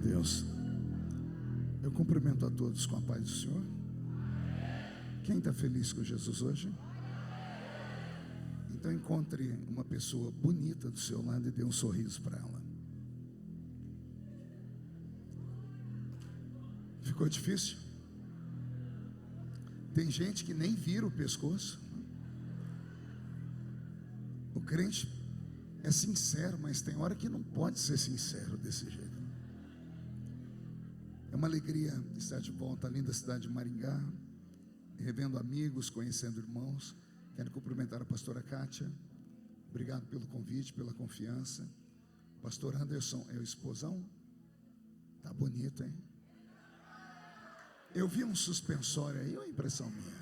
Deus. Eu cumprimento a todos com a paz do Senhor. Quem está feliz com Jesus hoje? Então encontre uma pessoa bonita do seu lado e dê um sorriso para ela. Ficou difícil? Tem gente que nem vira o pescoço. O crente é sincero, mas tem hora que não pode ser sincero desse jeito. É uma alegria estar de volta à linda cidade de Maringá, revendo amigos, conhecendo irmãos. Quero cumprimentar a pastora Kátia. Obrigado pelo convite, pela confiança. Pastor Anderson é o esposão? Tá bonito, hein? Eu vi um suspensório aí, ou é impressão minha?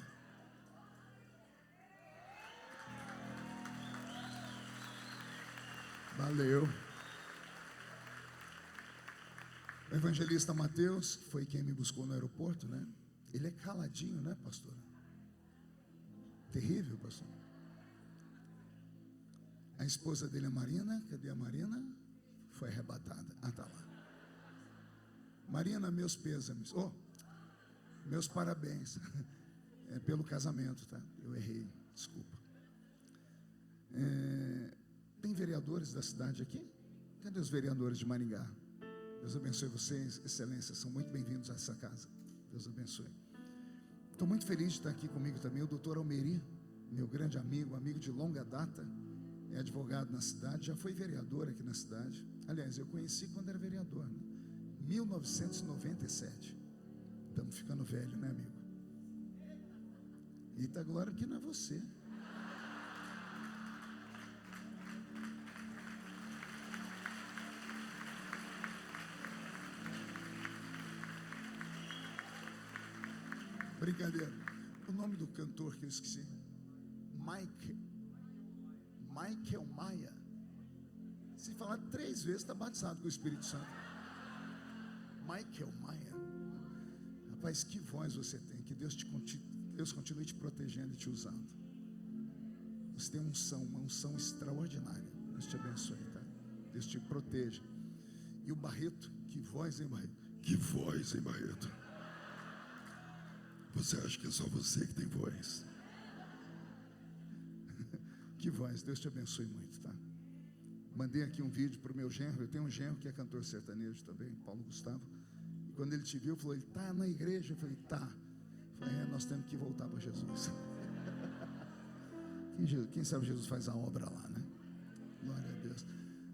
Valeu. O evangelista Mateus foi quem me buscou no aeroporto, né? Ele é caladinho, né, pastor? Terrível, pastor. A esposa dele, a Marina, cadê a Marina? Foi arrebatada. Ah, tá lá. Marina, meus pêsames. Oh, meus parabéns. É pelo casamento, tá? Eu errei, desculpa. Tem vereadores da cidade aqui? Cadê os vereadores de Maringá? Deus abençoe vocês, excelência, são muito bem-vindos a essa casa. Deus abençoe. Estou muito feliz de estar aqui comigo também o doutor Almeri, meu grande amigo, amigo de longa data, é advogado na cidade, já foi vereador aqui na cidade. Aliás, eu conheci quando era vereador, né? 1997. Estamos ficando velho, né, amigo? Eita glória, que não é você. Brincadeira. O nome do cantor que eu esqueci, Michael Maia. Se falar 3 vezes, está batizado com o Espírito Santo. Michael Maia. Rapaz, que voz você tem. Que Deus continue te protegendo e te usando. Você tem uma unção extraordinária. Deus te abençoe, tá? Deus te proteja. E o Barreto, que voz, hein, Barreto? Que voz, hein, Barreto? Você acha que é só você que tem voz? Que voz, Deus te abençoe muito, tá? Mandei aqui um vídeo para o meu genro. Eu tenho um genro que é cantor sertanejo também, Paulo Gustavo. E quando ele te viu, falou: ele está na igreja? Eu falei: tá. Eu falei: nós temos que voltar para Jesus. Quem sabe Jesus faz a obra lá, né? Glória a Deus.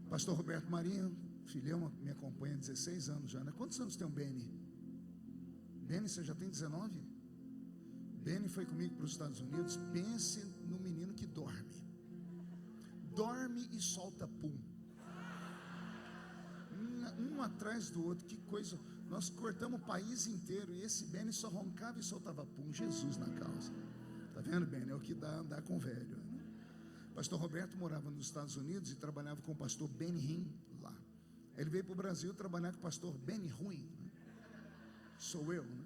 Pastor Roberto Marinho, filhão, me acompanha há 16 anos já, né? Quantos anos tem o Beni? Beni, você já tem 19? Beni foi comigo para os Estados Unidos. Pense no menino que dorme e solta pum, um atrás do outro. Que coisa. Nós cortamos o país inteiro e esse Beni só roncava e soltava pum. Jesus na causa. Tá vendo, Beni? É o que dá andar com o velho, né? Pastor Roberto morava nos Estados Unidos e trabalhava com o pastor Benny Hinn lá. Ele veio para o Brasil trabalhar com o pastor Benny Ruim, né? Sou eu, né?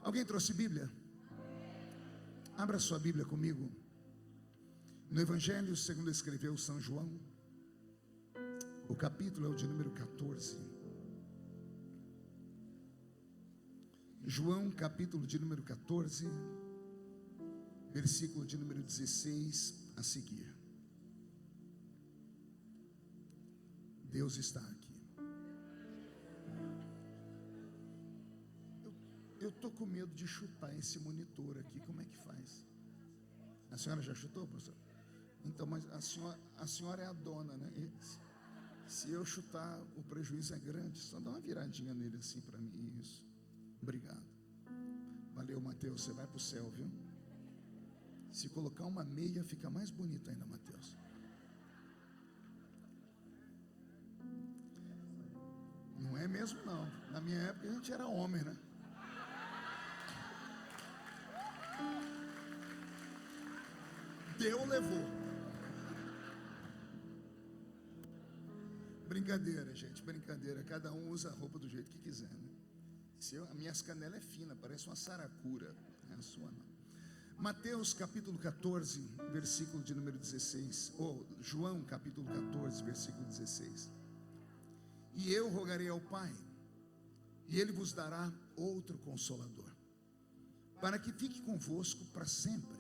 Alguém trouxe Bíblia? Abra sua Bíblia comigo no Evangelho segundo escreveu São João. O capítulo é o de número 14. João, capítulo de número 14, versículo de número 16 a seguir. Deus está aqui. Eu estou com medo de chutar esse monitor aqui. Como é que faz? A senhora já chutou, pastor? Então, mas a senhora é a dona, né? Se eu chutar, o prejuízo é grande. Só dá uma viradinha nele assim para mim. Isso. Obrigado. Valeu, Mateus. Você vai para o céu, viu? Se colocar uma meia, fica mais bonito ainda, Mateus. Não é mesmo, não. Na minha época a gente era homem, né? Deu, levou. Brincadeira, gente, brincadeira. Cada um usa a roupa do jeito que quiser, né? As minhas canelas é fina, parece uma saracura. A sua não. Mateus capítulo 14, versículo de número 16. Ou João capítulo 14, versículo 16. E eu rogarei ao Pai, e Ele vos dará outro Consolador, para que fique convosco para sempre,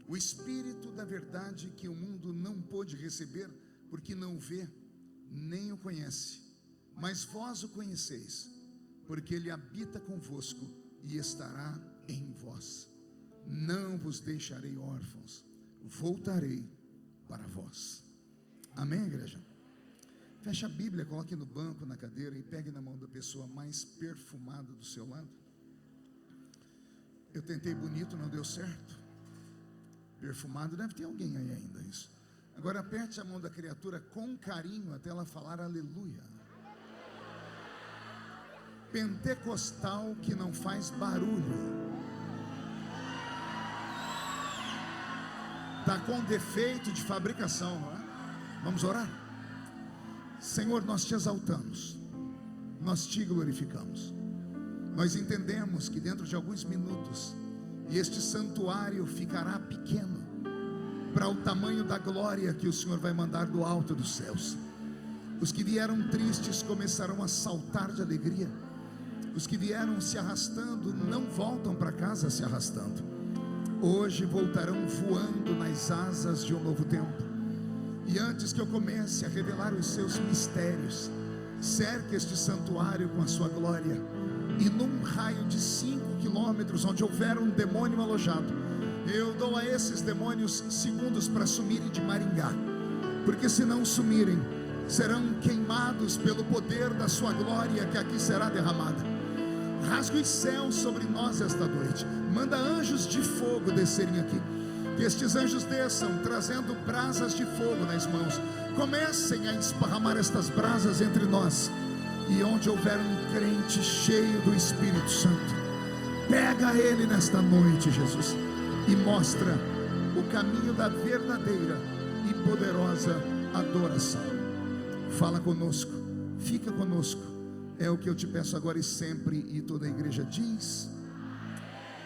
o Espírito da verdade, que o mundo não pôde receber, porque não o vê, nem o conhece, mas vós o conheceis, porque Ele habita convosco e estará em vós. Não vos deixarei órfãos, voltarei para vós. Amém, igreja? Feche a Bíblia, coloque no banco, na cadeira, e pegue na mão da pessoa mais perfumada do seu lado. Eu tentei bonito, não deu certo. Perfumado, deve ter alguém aí ainda, isso. Agora aperte a mão da criatura com carinho até ela falar aleluia. Pentecostal que não faz barulho. Está com defeito de fabricação, não é? Vamos orar? Senhor, nós te exaltamos, nós te glorificamos. Nós entendemos que dentro de alguns minutos este santuário ficará pequeno para o tamanho da glória que o Senhor vai mandar do alto dos céus. Os que vieram tristes começarão a saltar de alegria. Os que vieram se arrastando não voltam para casa se arrastando. Hoje voltarão voando nas asas de um novo tempo. E antes que eu comece a revelar os seus mistérios, cerque este santuário com a sua glória, e num raio de 5 quilômetros, onde houver um demônio alojado, eu dou a esses demônios segundos para sumirem de Maringá, porque se não sumirem, serão queimados pelo poder da sua glória que aqui será derramada. Rasga os céus sobre nós esta noite, manda anjos de fogo descerem aqui, que estes anjos desçam trazendo brasas de fogo nas mãos, comecem a esparramar estas brasas entre nós, e onde houver um crente cheio do Espírito Santo, pega ele nesta noite, Jesus, e mostra o caminho da verdadeira e poderosa adoração. Fala conosco, fica conosco, é o que eu te peço agora e sempre. E toda a igreja diz: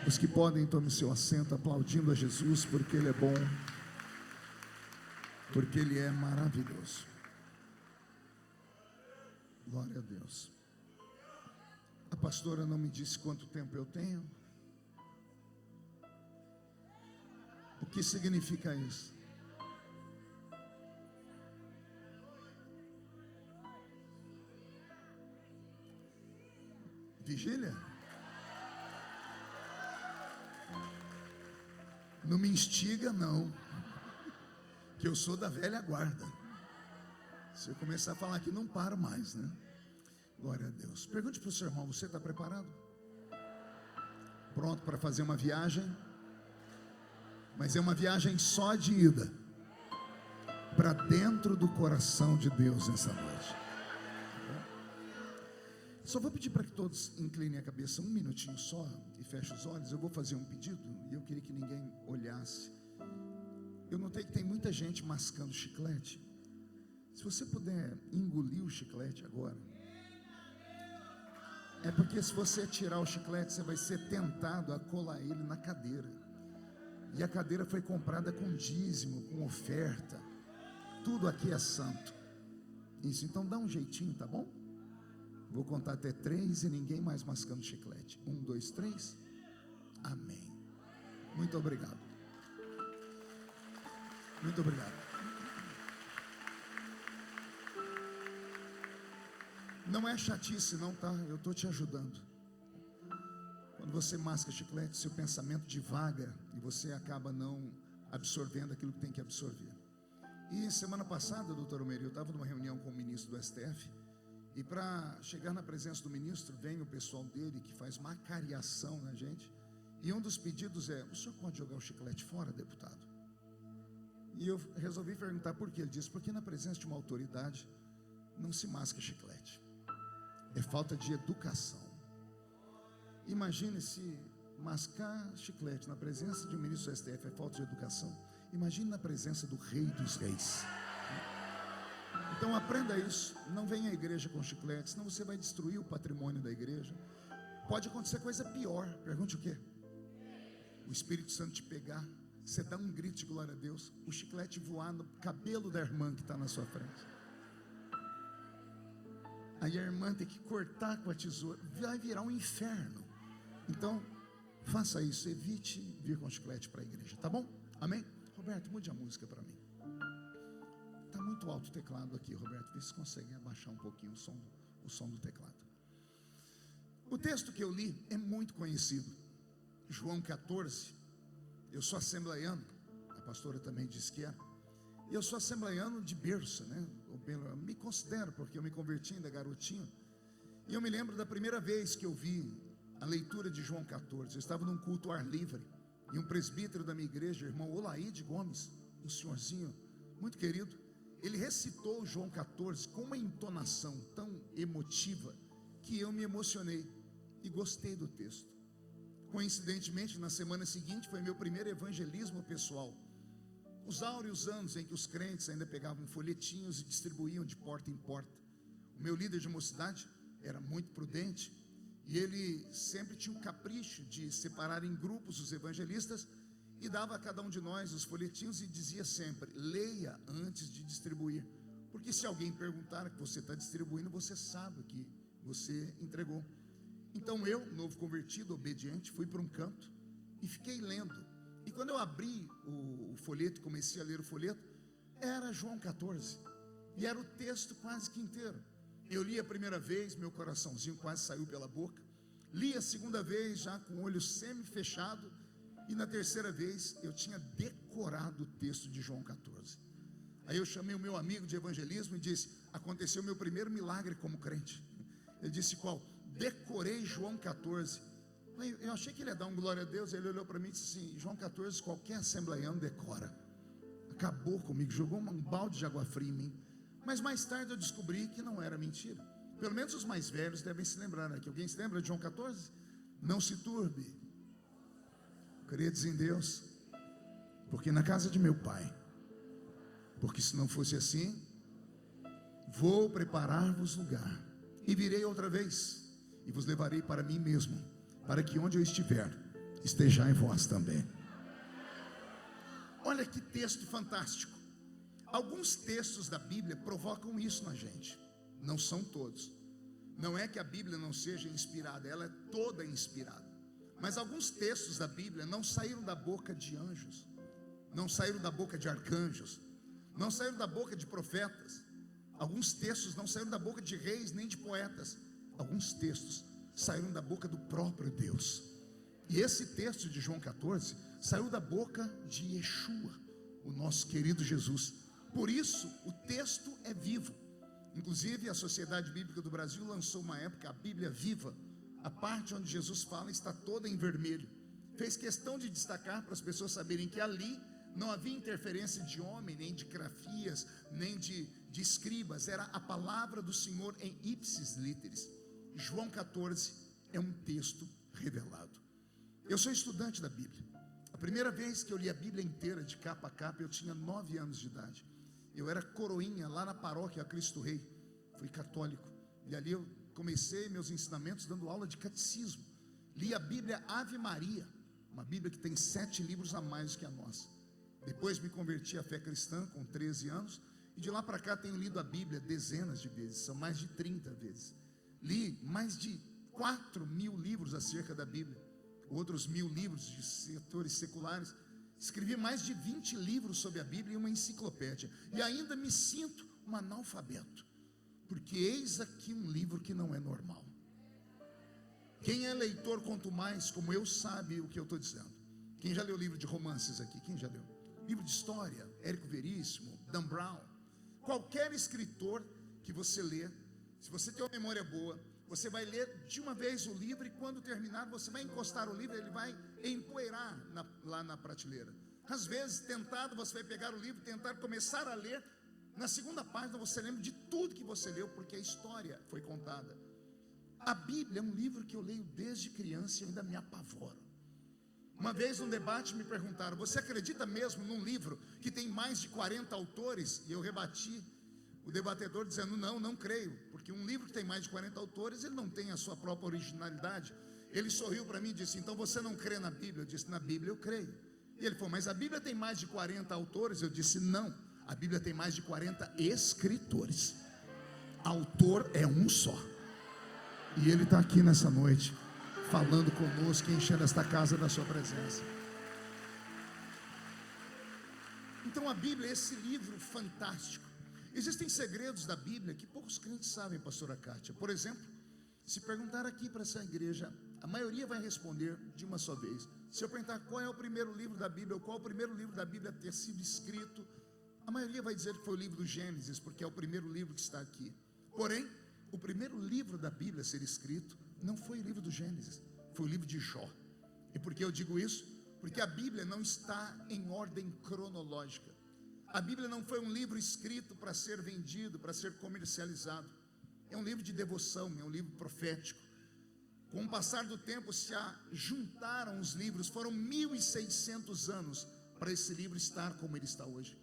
os que podem, tomem seu assento, aplaudindo a Jesus, porque Ele é bom, porque Ele é maravilhoso. Glória a Deus. A pastora não me disse quanto tempo eu tenho. O que significa isso? Vigília? Não me instiga não, que eu sou da velha guarda. Se eu começar a falar aqui, não paro mais, né? Glória a Deus. Pergunte para o seu irmão: você está preparado? Pronto para fazer uma viagem? Mas é uma viagem só de ida para dentro do coração de Deus nessa noite. Só vou pedir para que todos inclinem a cabeça um minutinho só e fechem os olhos. Eu vou fazer um pedido e eu queria que ninguém olhasse. Eu notei que tem muita gente mascando chiclete. Se você puder engolir o chiclete agora, é porque se você tirar o chiclete, você vai ser tentado a colar ele na cadeira. E a cadeira foi comprada com dízimo, com oferta. Tudo aqui é santo. Isso, então dá um jeitinho, tá bom? Vou contar até 3 e ninguém mais mascando chiclete. 1, 2, 3. Amém. Muito obrigado. Muito obrigado. Não é chatice não, tá? Eu estou te ajudando. Quando você masca chiclete, seu pensamento divaga e você acaba não absorvendo aquilo que tem que absorver. E semana passada, doutor Almeida, eu estava numa reunião com o ministro do STF, e para chegar na presença do ministro, vem o pessoal dele que faz macariação na gente, e um dos pedidos é: o senhor pode jogar o chiclete fora, deputado? E eu resolvi perguntar por quê. Ele disse: porque na presença de uma autoridade não se masca chiclete, é falta de educação. Imagine se mascar chiclete na presença de um ministro do STF é falta de educação. Imagine na presença do Rei dos Reis. Então aprenda isso. Não venha à igreja com chiclete, senão você vai destruir o patrimônio da igreja. Pode acontecer coisa pior. Pergunte o quê? O Espírito Santo te pegar, você dá um grito de glória a Deus, o chiclete voar no cabelo da irmã que está na sua frente. aí a irmã tem que cortar com a tesoura, vai virar um inferno. Então, faça isso, evite vir com chiclete para a igreja, tá bom? Amém? Roberto, mude a música para mim. Está muito alto o teclado aqui, Roberto, vê se consegue abaixar um pouquinho o som do teclado. O texto que eu li é muito conhecido, João 14, eu sou assembleiano, a pastora também disse que era, e eu sou assembleiano de berço, né? Eu me considero, porque eu me converti ainda garotinho, e eu me lembro da primeira vez que eu vi a leitura de João 14, eu estava num culto ao ar livre, e um presbítero da minha igreja, o irmão Olaide Gomes, um senhorzinho muito querido, ele recitou João 14 com uma entonação tão emotiva, que eu me emocionei, e gostei do texto. Coincidentemente, na semana seguinte, foi meu primeiro evangelismo pessoal, os áureos anos em que os crentes ainda pegavam folhetinhos e distribuíam de porta em porta. O meu líder de mocidade era muito prudente, e ele sempre tinha o capricho de separar em grupos os evangelistas, e dava a cada um de nós os folhetinhos, e dizia sempre: leia antes de distribuir, porque se alguém perguntar que você está distribuindo, você sabe que você entregou. Então eu, novo convertido, obediente, fui para um canto e fiquei lendo. E quando eu abri o folheto, comecei a ler o folheto, era João 14, e era o texto quase que inteiro. Eu li a primeira vez, meu coraçãozinho quase saiu pela boca. Li a segunda vez, já com o olho semi-fechado. E na terceira vez, eu tinha decorado o texto de João 14. Aí eu chamei o meu amigo de evangelismo e disse: aconteceu meu primeiro milagre como crente. Ele disse: qual? Decorei João 14. Eu achei que ele ia dar um glória a Deus. Ele olhou para mim e disse assim: João 14, qualquer assembleiano decora. Acabou comigo, jogou um balde de água fria em mim. Mas mais tarde eu descobri que não era mentira. Pelo menos os mais velhos devem se lembrar, né? Que alguém se lembra de João 14? Não se turbe, credes em Deus, porque na casa de meu pai, porque se não fosse assim, vou preparar-vos lugar, e virei outra vez, e vos levarei para mim mesmo, para que onde eu estiver, estejai vós também. Olha que texto fantástico. Alguns textos da Bíblia provocam isso na gente, não são todos. Não é que a Bíblia não seja inspirada, ela é toda inspirada. Mas alguns textos da Bíblia não saíram da boca de anjos, não saíram da boca de arcanjos, não saíram da boca de profetas. Alguns textos não saíram da boca de reis nem de poetas. Alguns textos saíram da boca do próprio Deus. E esse texto de João 14 saiu da boca de Yeshua, o nosso querido Jesus. Por isso o texto é vivo. Inclusive a Sociedade Bíblica do Brasil lançou uma época a Bíblia Viva. A parte onde Jesus fala está toda em vermelho. Fez questão de destacar para as pessoas saberem que ali não havia interferência de homem, nem de grafias, nem de escribas. Era a palavra do Senhor em ipsis literis. João 14 é um texto revelado. Eu sou estudante da Bíblia. A primeira vez que eu li a Bíblia inteira de capa a capa, eu tinha 9 anos de idade. Eu era coroinha lá na paróquia Cristo Rei. Fui católico, e ali eu comecei meus ensinamentos dando aula de catecismo. Li a Bíblia Ave Maria, uma Bíblia que tem 7 livros a mais que a nossa. Depois me converti à fé cristã com 13 anos, e de lá para cá tenho lido a Bíblia dezenas de vezes, são mais de 30 vezes. Li mais de 4.000 livros acerca da Bíblia, outros 1.000 livros de setores seculares. Escrevi mais de 20 livros sobre a Bíblia e uma enciclopédia, e ainda me sinto um analfabeto, porque eis aqui um livro que não é normal. Quem é leitor, quanto mais como eu, sabe o que eu estou dizendo. Quem já leu livro de romances aqui? Quem já leu? Livro de história, Érico Veríssimo, Dan Brown. Qualquer escritor que você lê, se você tem uma memória boa, você vai ler de uma vez o livro, e quando terminar, você vai encostar o livro, ele vai empoeirar lá na prateleira. Às vezes, tentado, você vai pegar o livro, tentar começar a ler. Na segunda página você lembra de tudo que você leu, porque a história foi contada. A Bíblia é um livro que eu leio desde criança e ainda me apavora. Uma vez num debate me perguntaram: você acredita mesmo num livro que tem mais de 40 autores? E eu rebati o debatedor dizendo: não creio, porque um livro que tem mais de 40 autores, ele não tem a sua própria originalidade. Ele sorriu para mim e disse: então você não crê na Bíblia? Eu disse: na Bíblia eu creio. E ele falou: mas a Bíblia tem mais de 40 autores? Eu disse: não, a Bíblia tem mais de 40 escritores. autor é um só. E Ele está aqui nessa noite, falando conosco, enchendo esta casa da sua presença. Então a Bíblia é esse livro fantástico. Existem segredos da Bíblia que poucos crentes sabem, pastora Kátia. Por exemplo, se perguntar aqui para essa igreja, a maioria vai responder de uma só vez. Se eu perguntar qual é o primeiro livro da Bíblia, ou qual é o primeiro livro da Bíblia a ter sido escrito, a maioria vai dizer que foi o livro do Gênesis, porque é o primeiro livro que está aqui. Porém, o primeiro livro da Bíblia a ser escrito não foi o livro do Gênesis, foi o livro de Jó. E por que eu digo isso? Porque a Bíblia não está em ordem cronológica. A Bíblia não foi um livro escrito para ser vendido, para ser comercializado. É um livro de devoção, é um livro profético. Com o passar do tempo se juntaram os livros, foram 1.600 anos para esse livro estar como ele está hoje.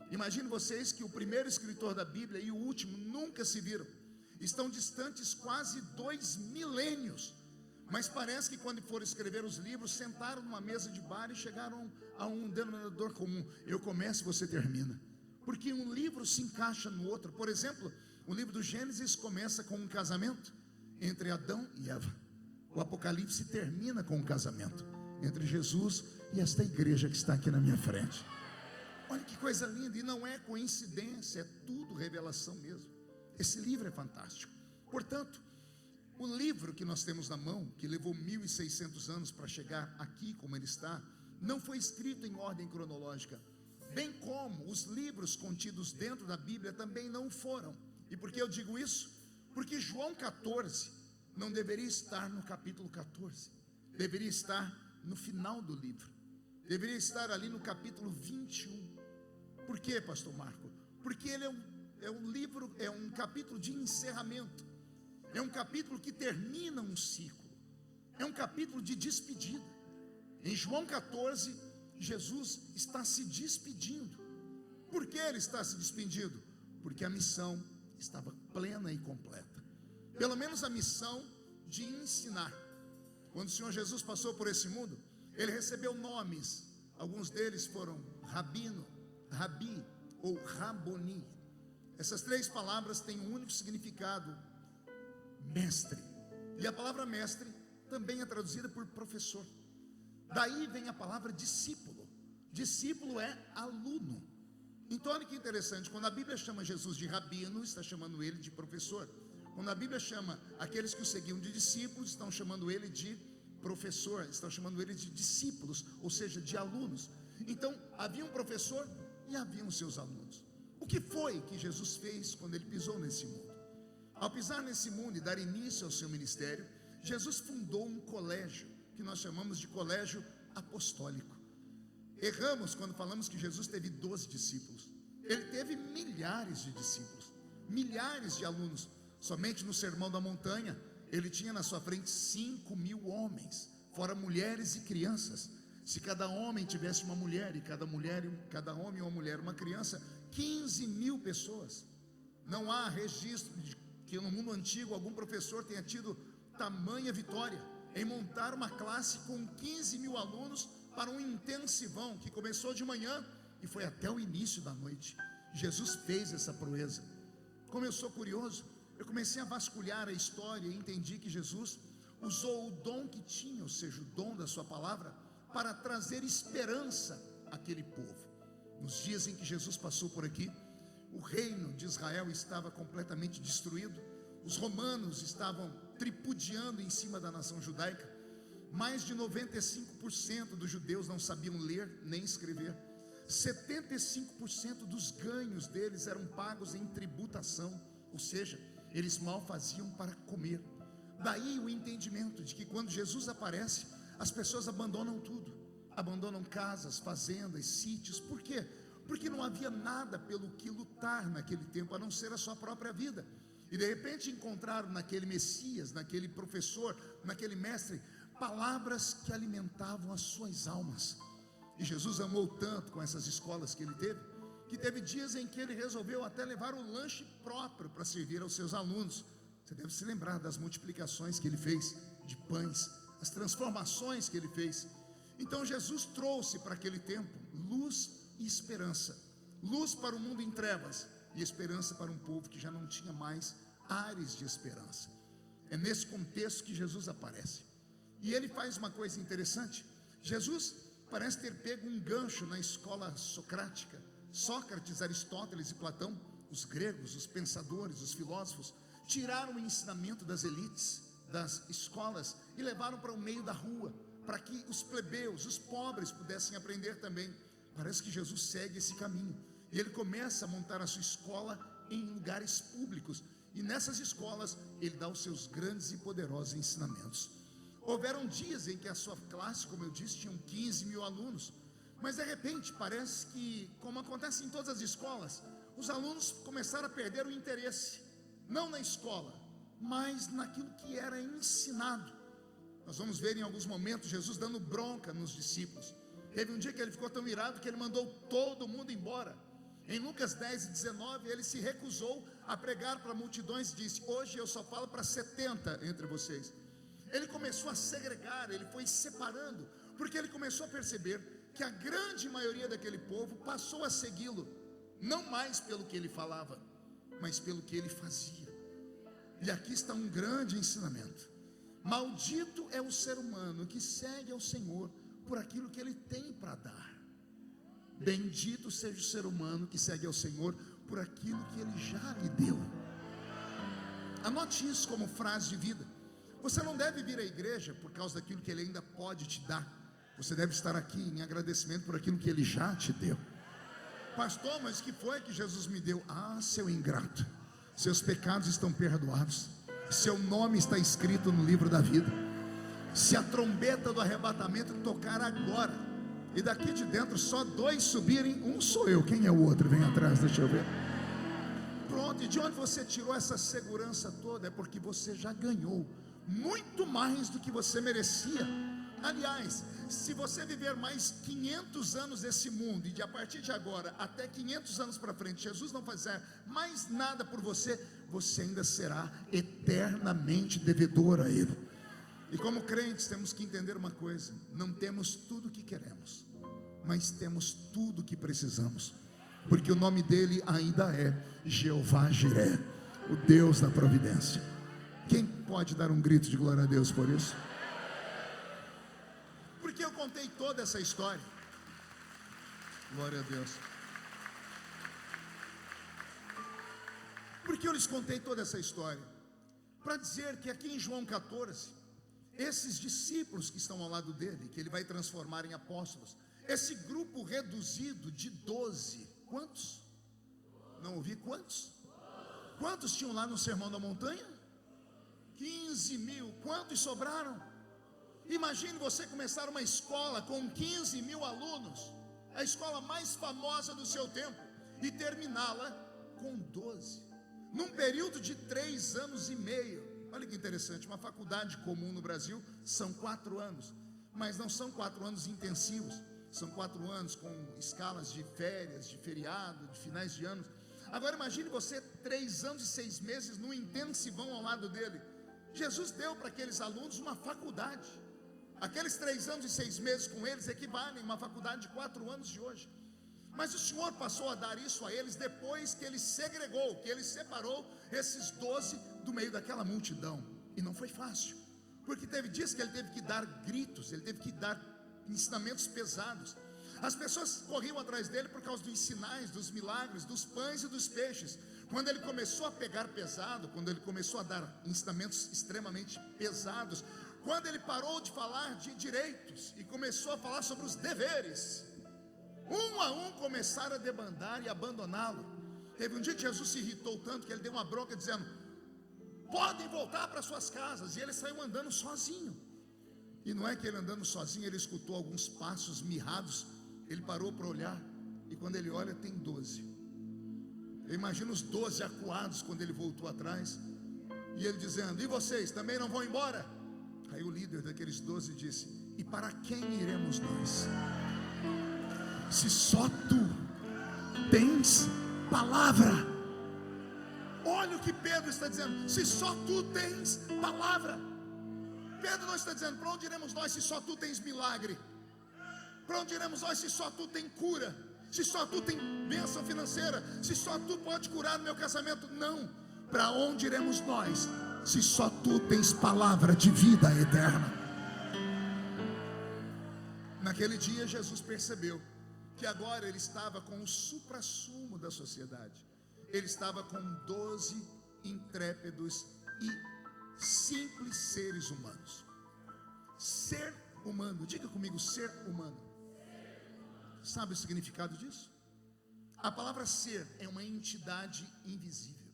Imagine vocês que o primeiro escritor da Bíblia e o último nunca se viram. Estão distantes quase 2 milênios. Mas parece que quando foram escrever os livros, sentaram numa mesa de bar e chegaram a um denominador comum. Eu começo e você termina. Porque um livro se encaixa no outro. Por exemplo, o livro do Gênesis começa com um casamento entre Adão e Eva. O Apocalipse termina com um casamento entre Jesus e esta igreja que está aqui na minha frente. Olha que coisa linda, e não é coincidência, é tudo revelação mesmo. Esse livro é fantástico. Portanto, o livro que nós temos na mão, que levou 1.600 anos para chegar aqui como ele está, não foi escrito em ordem cronológica, bem como os livros contidos dentro da Bíblia também não foram. E por que eu digo isso? Porque João 14 não deveria estar no capítulo 14, deveria estar no final do livro, deveria estar ali no capítulo 21. Por quê, pastor Marco? Porque ele é um livro, é um capítulo de encerramento, é um capítulo que termina um ciclo, é um capítulo de despedida. Em João 14, Jesus está se despedindo. Por que ele está se despedindo? Porque a missão estava plena e completa. Pelo menos a missão de ensinar. Quando o Senhor Jesus passou por esse mundo, ele recebeu nomes. Alguns deles foram Rabino, Rabi ou Raboni. Essas três palavras têm um único significado: mestre. E a palavra mestre também é traduzida por professor. Daí vem a palavra discípulo. Discípulo é aluno. Então olha que interessante, quando a Bíblia chama Jesus de rabino, está chamando ele de professor. Quando a Bíblia chama aqueles que o seguiam de discípulos, estão chamando ele de professor, estão chamando ele de discípulos, ou seja, de alunos. Então havia um professor e haviam seus alunos. O que foi que Jesus fez quando ele pisou nesse mundo? Ao pisar nesse mundo e dar início ao seu ministério, Jesus fundou um colégio, que nós chamamos de colégio apostólico. Erramos quando falamos que Jesus teve 12 discípulos. Ele teve milhares de discípulos, milhares de alunos. Somente no Sermão da Montanha, ele tinha na sua frente 5.000 homens, fora mulheres e crianças. Se cada homem tivesse uma mulher, e cada homem uma mulher, uma criança, 15.000 pessoas. Não há registro de que no mundo antigo algum professor tenha tido tamanha vitória em montar uma classe com 15.000 alunos para um intensivão que começou de manhã e foi até o início da noite. Jesus fez essa proeza. Como eu sou curioso, eu comecei a vasculhar a história e entendi que Jesus usou o dom que tinha, ou seja, o dom da sua palavra, para trazer esperança àquele povo. Nos dias em que Jesus passou por aqui, o reino de Israel estava completamente destruído, os romanos estavam tripudiando em cima da nação judaica. Mais de 95% dos judeus não sabiam ler nem escrever. 75% dos ganhos deles eram pagos em tributação, ou seja, eles mal faziam para comer. Daí o entendimento de que quando Jesus aparece, as pessoas abandonam tudo, abandonam casas, fazendas, sítios. Por quê? Porque não havia nada pelo que lutar naquele tempo, a não ser a sua própria vida. E de repente encontraram naquele Messias, naquele professor, naquele mestre, palavras que alimentavam as suas almas. E Jesus amou tanto com essas escolas que ele teve, que teve dias em que ele resolveu até levar o lanche próprio para servir aos seus alunos. Você deve se lembrar das multiplicações que ele fez de pães, as transformações que ele fez. Então Jesus trouxe para aquele tempo luz e esperança, luz para o mundo em trevas e esperança para um povo que já não tinha mais ares de esperança. É nesse contexto que Jesus aparece. E ele faz uma coisa interessante. Jesus parece ter pego um gancho na escola socrática. Sócrates, Aristóteles e Platão, os gregos, os pensadores, os filósofos, tiraram o ensinamento das elites, das escolas, e levaram para o meio da rua, para que os plebeus, os pobres pudessem aprender também. Parece que Jesus segue esse caminho, e ele começa a montar a sua escola em lugares públicos, e nessas escolas ele dá os seus grandes e poderosos ensinamentos. Houveram dias em que a sua classe, como eu disse, tinham 15 mil alunos, mas de repente parece que, como acontece em todas as escolas, os alunos começaram a perder o interesse, não na escola, mas naquilo que era ensinado. Nós vamos ver em alguns momentos Jesus dando bronca nos discípulos. Teve um dia que ele ficou tão irado que ele mandou todo mundo embora. Em Lucas 10:19, ele se recusou a pregar para multidões e disse: hoje eu só falo para 70 entre vocês. Ele começou a segregar, ele foi separando, porque ele começou a perceber que a grande maioria daquele povo passou a segui-lo, não mais pelo que ele falava, mas pelo que ele fazia. E aqui está um grande ensinamento. Maldito é o ser humano que segue ao Senhor por aquilo que ele tem para dar. Bendito seja o ser humano que segue ao Senhor por aquilo que ele já lhe deu. Anote isso como frase de vida. Você não deve vir à igreja por causa daquilo que ele ainda pode te dar. Você deve estar aqui em agradecimento por aquilo que ele já te deu. Pastor, mas o que foi que Jesus me deu? Ah, seu ingrato, seus pecados estão perdoados, seu nome está escrito no livro da vida. Se a trombeta do arrebatamento tocar agora, e daqui de dentro só 2 subirem, um sou eu, quem é o outro? Vem atrás, deixa eu ver. Pronto, e de onde você tirou essa segurança toda? É porque você já ganhou muito mais do que você merecia. Aliás, se você viver mais 500 anos nesse mundo, e de a partir de agora até 500 anos para frente, Jesus não fizer mais nada por você, você ainda será eternamente devedor a Ele. E como crentes temos que entender uma coisa: não temos tudo o que queremos, mas temos tudo o que precisamos, porque o nome dele ainda é Jeová Jiré, o Deus da providência. Quem pode dar um grito de glória a Deus por isso? Porque eu contei toda essa história. Glória a Deus. Porque eu lhes contei toda essa história para dizer que aqui em João 14, esses discípulos que estão ao lado dele, que ele vai transformar em apóstolos, esse grupo reduzido de 12, quantos? Não ouvi, quantos? Quantos tinham lá no Sermão da Montanha? 15 mil. Quantos sobraram? Imagine você começar uma escola com 15 mil alunos, a escola mais famosa do seu tempo, e terminá-la com 12, num período de 3 anos e meio. Olha que interessante, uma faculdade comum no Brasil são 4 anos, mas não são 4 anos intensivos, são 4 anos com escalas de férias, de feriado, de finais de anos. Agora imagine você 3 anos e 6 meses num intensivão ao lado dele. Jesus deu para aqueles alunos uma faculdade. Aqueles 3 anos e 6 meses com eles equivalem a uma faculdade de 4 anos de hoje. Mas o Senhor passou a dar isso a eles depois que ele segregou, que ele separou esses 12 do meio daquela multidão. E não foi fácil, porque teve dias que ele teve que dar gritos, ele teve que dar ensinamentos pesados. As pessoas corriam atrás dele por causa dos sinais, dos milagres, dos pães e dos peixes. Quando ele começou a pegar pesado, quando ele começou a dar ensinamentos extremamente pesados, quando ele parou de falar de direitos e começou a falar sobre os deveres, um a um começaram a debandar e abandoná-lo. Teve um dia que Jesus se irritou tanto que ele deu uma bronca dizendo: podem voltar para suas casas. E ele saiu andando sozinho. E não é que ele andando sozinho, ele escutou alguns passos mirrados. Ele parou para olhar, e quando ele olha tem 12. Eu imagino os 12 acuados quando ele voltou atrás, e ele dizendo: e vocês também não vão embora? Aí o líder daqueles 12 disse: e para quem iremos nós? Se só tu tens palavra. Olha o que Pedro está dizendo: se só tu tens palavra. Pedro não está dizendo: para onde iremos nós se só tu tens milagre? Para onde iremos nós se só tu tem cura? Se só tu tem bênção financeira? Se só tu pode curar o meu casamento? Não. Para onde iremos nós, se só tu tens palavra de vida eterna? Naquele dia Jesus percebeu que agora ele estava com o suprassumo da sociedade. Ele estava com 12 intrépidos e simples seres humanos. Ser humano, diga comigo, ser humano. Sabe o significado disso? A palavra ser é uma entidade invisível.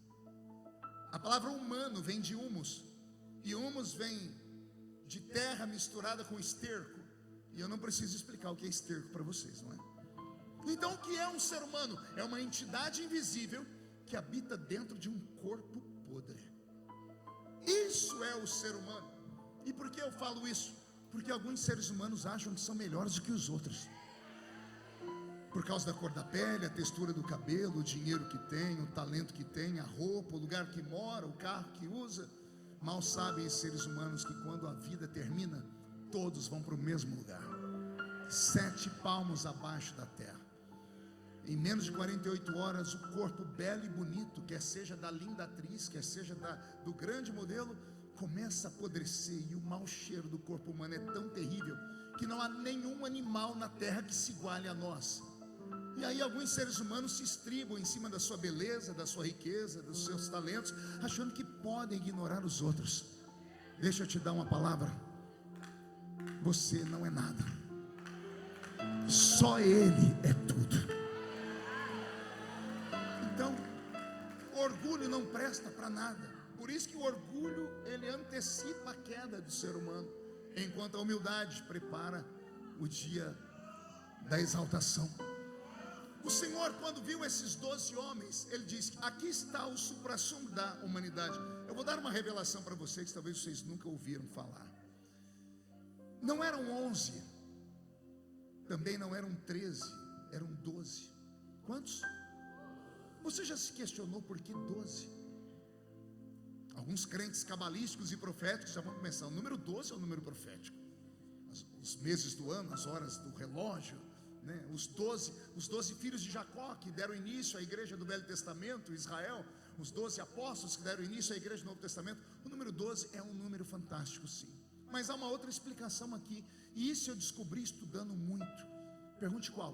A palavra humano vem de humus, e humus vem de terra misturada com esterco. E eu não preciso explicar o que é esterco para vocês, não é? Então o que é um ser humano? É uma entidade invisível que habita dentro de um corpo podre. Isso é o ser humano. E por que eu falo isso? Porque alguns seres humanos acham que são melhores do que os outros, por causa da cor da pele, a textura do cabelo, o dinheiro que tem, o talento que tem, a roupa, o lugar que mora, o carro que usa. Mal sabem esses seres humanos que quando a vida termina, todos vão para o mesmo lugar, 7 palmos abaixo da terra. Em menos de 48 horas, o corpo belo e bonito, quer seja da linda atriz, quer seja do grande modelo, começa a apodrecer. E o mau cheiro do corpo humano é tão terrível que não há nenhum animal na terra que se iguale a nós. E aí alguns seres humanos se estribam em cima da sua beleza, da sua riqueza, dos seus talentos, achando que podem ignorar os outros. Deixa eu te dar uma palavra: você não é nada, só Ele é tudo. Então, orgulho não presta para nada. Por isso que o orgulho, ele antecipa a queda do ser humano, enquanto a humildade prepara o dia da exaltação. O Senhor, quando viu esses 12 homens, Ele disse: aqui está o suprassumo da humanidade. Eu vou dar uma revelação para vocês, que talvez vocês nunca ouviram falar. Não eram 11, também não eram 13, eram 12. Quantos? Você já se questionou por que 12? Alguns crentes cabalísticos e proféticos já vão começar: o número 12 é o número profético. Os meses do ano, as horas do relógio, né? Os 12 filhos de Jacó que deram início à igreja do Velho Testamento, Israel, os 12 apóstolos que deram início à igreja do Novo Testamento. O número 12 é um número fantástico, sim, mas há uma outra explicação aqui, e isso eu descobri estudando muito. Pergunte qual?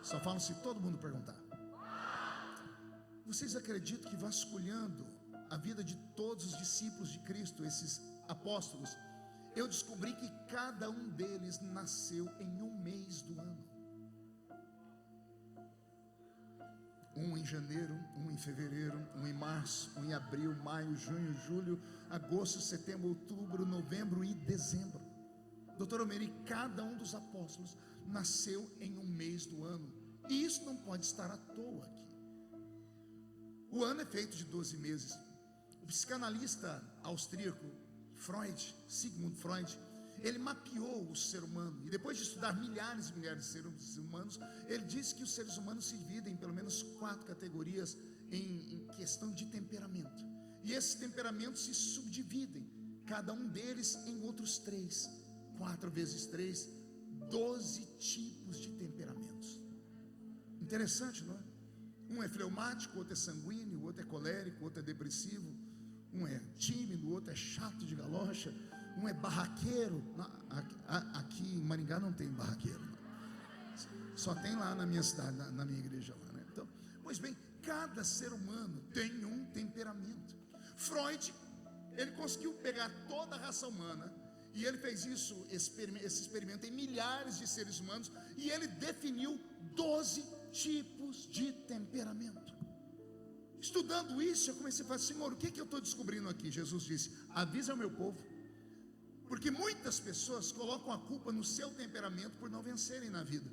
Só falam se todo mundo perguntar. Vocês acreditam que, vasculhando a vida de todos os discípulos de Cristo, esses apóstolos, eu descobri que cada um deles nasceu em um mês do ano. Um em janeiro, um em fevereiro, um em março, um em abril, maio, junho, julho, agosto, setembro, outubro, novembro e dezembro. Doutor Omeri, cada um dos apóstolos nasceu em um mês do ano. E isso não pode estar à toa aqui. O ano é feito de 12 meses. O psicanalista austríaco Sigmund Freud, ele mapeou o ser humano, e depois de estudar milhares e milhares de seres humanos, ele disse que os seres humanos se dividem em pelo menos 4 categorias em questão de temperamento. E esses temperamentos se subdividem, cada um deles em outros 3. 4 vezes 3, 12 tipos de temperamentos. Interessante, não é? Um é fleumático, outro é sanguíneo, outro é colérico, outro é depressivo. Um é tímido, o outro é chato de galocha. Um é barraqueiro. Aqui em Maringá não tem barraqueiro, só tem lá na minha cidade, na minha igreja lá, né? Então, pois bem, cada ser humano tem um temperamento. Freud, ele conseguiu pegar toda a raça humana, e ele fez esse experimento em milhares de seres humanos, e ele definiu 12 tipos de temperamento. Estudando isso, eu comecei a falar: Senhor, o que eu estou descobrindo aqui? Jesus disse: avisa o meu povo, porque muitas pessoas colocam a culpa no seu temperamento por não vencerem na vida.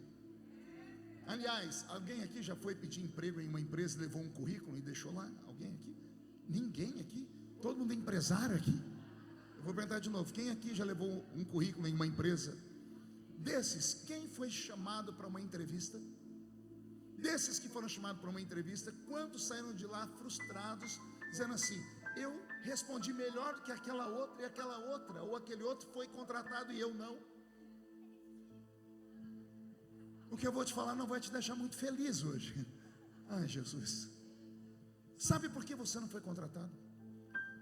Aliás, alguém aqui já foi pedir emprego em uma empresa, levou um currículo e deixou lá? Alguém aqui? Ninguém aqui? Todo mundo é empresário aqui? Eu vou perguntar de novo: quem aqui já levou um currículo em uma empresa? Desses, quem foi chamado para uma entrevista? Desses que foram chamados para uma entrevista, quantos saíram de lá frustrados, dizendo assim: eu respondi melhor do que aquela outra e aquela outra, ou aquele outro foi contratado e eu não? O que eu vou te falar não vai te deixar muito feliz hoje. Ai, Jesus, Sabe por que você não foi contratado?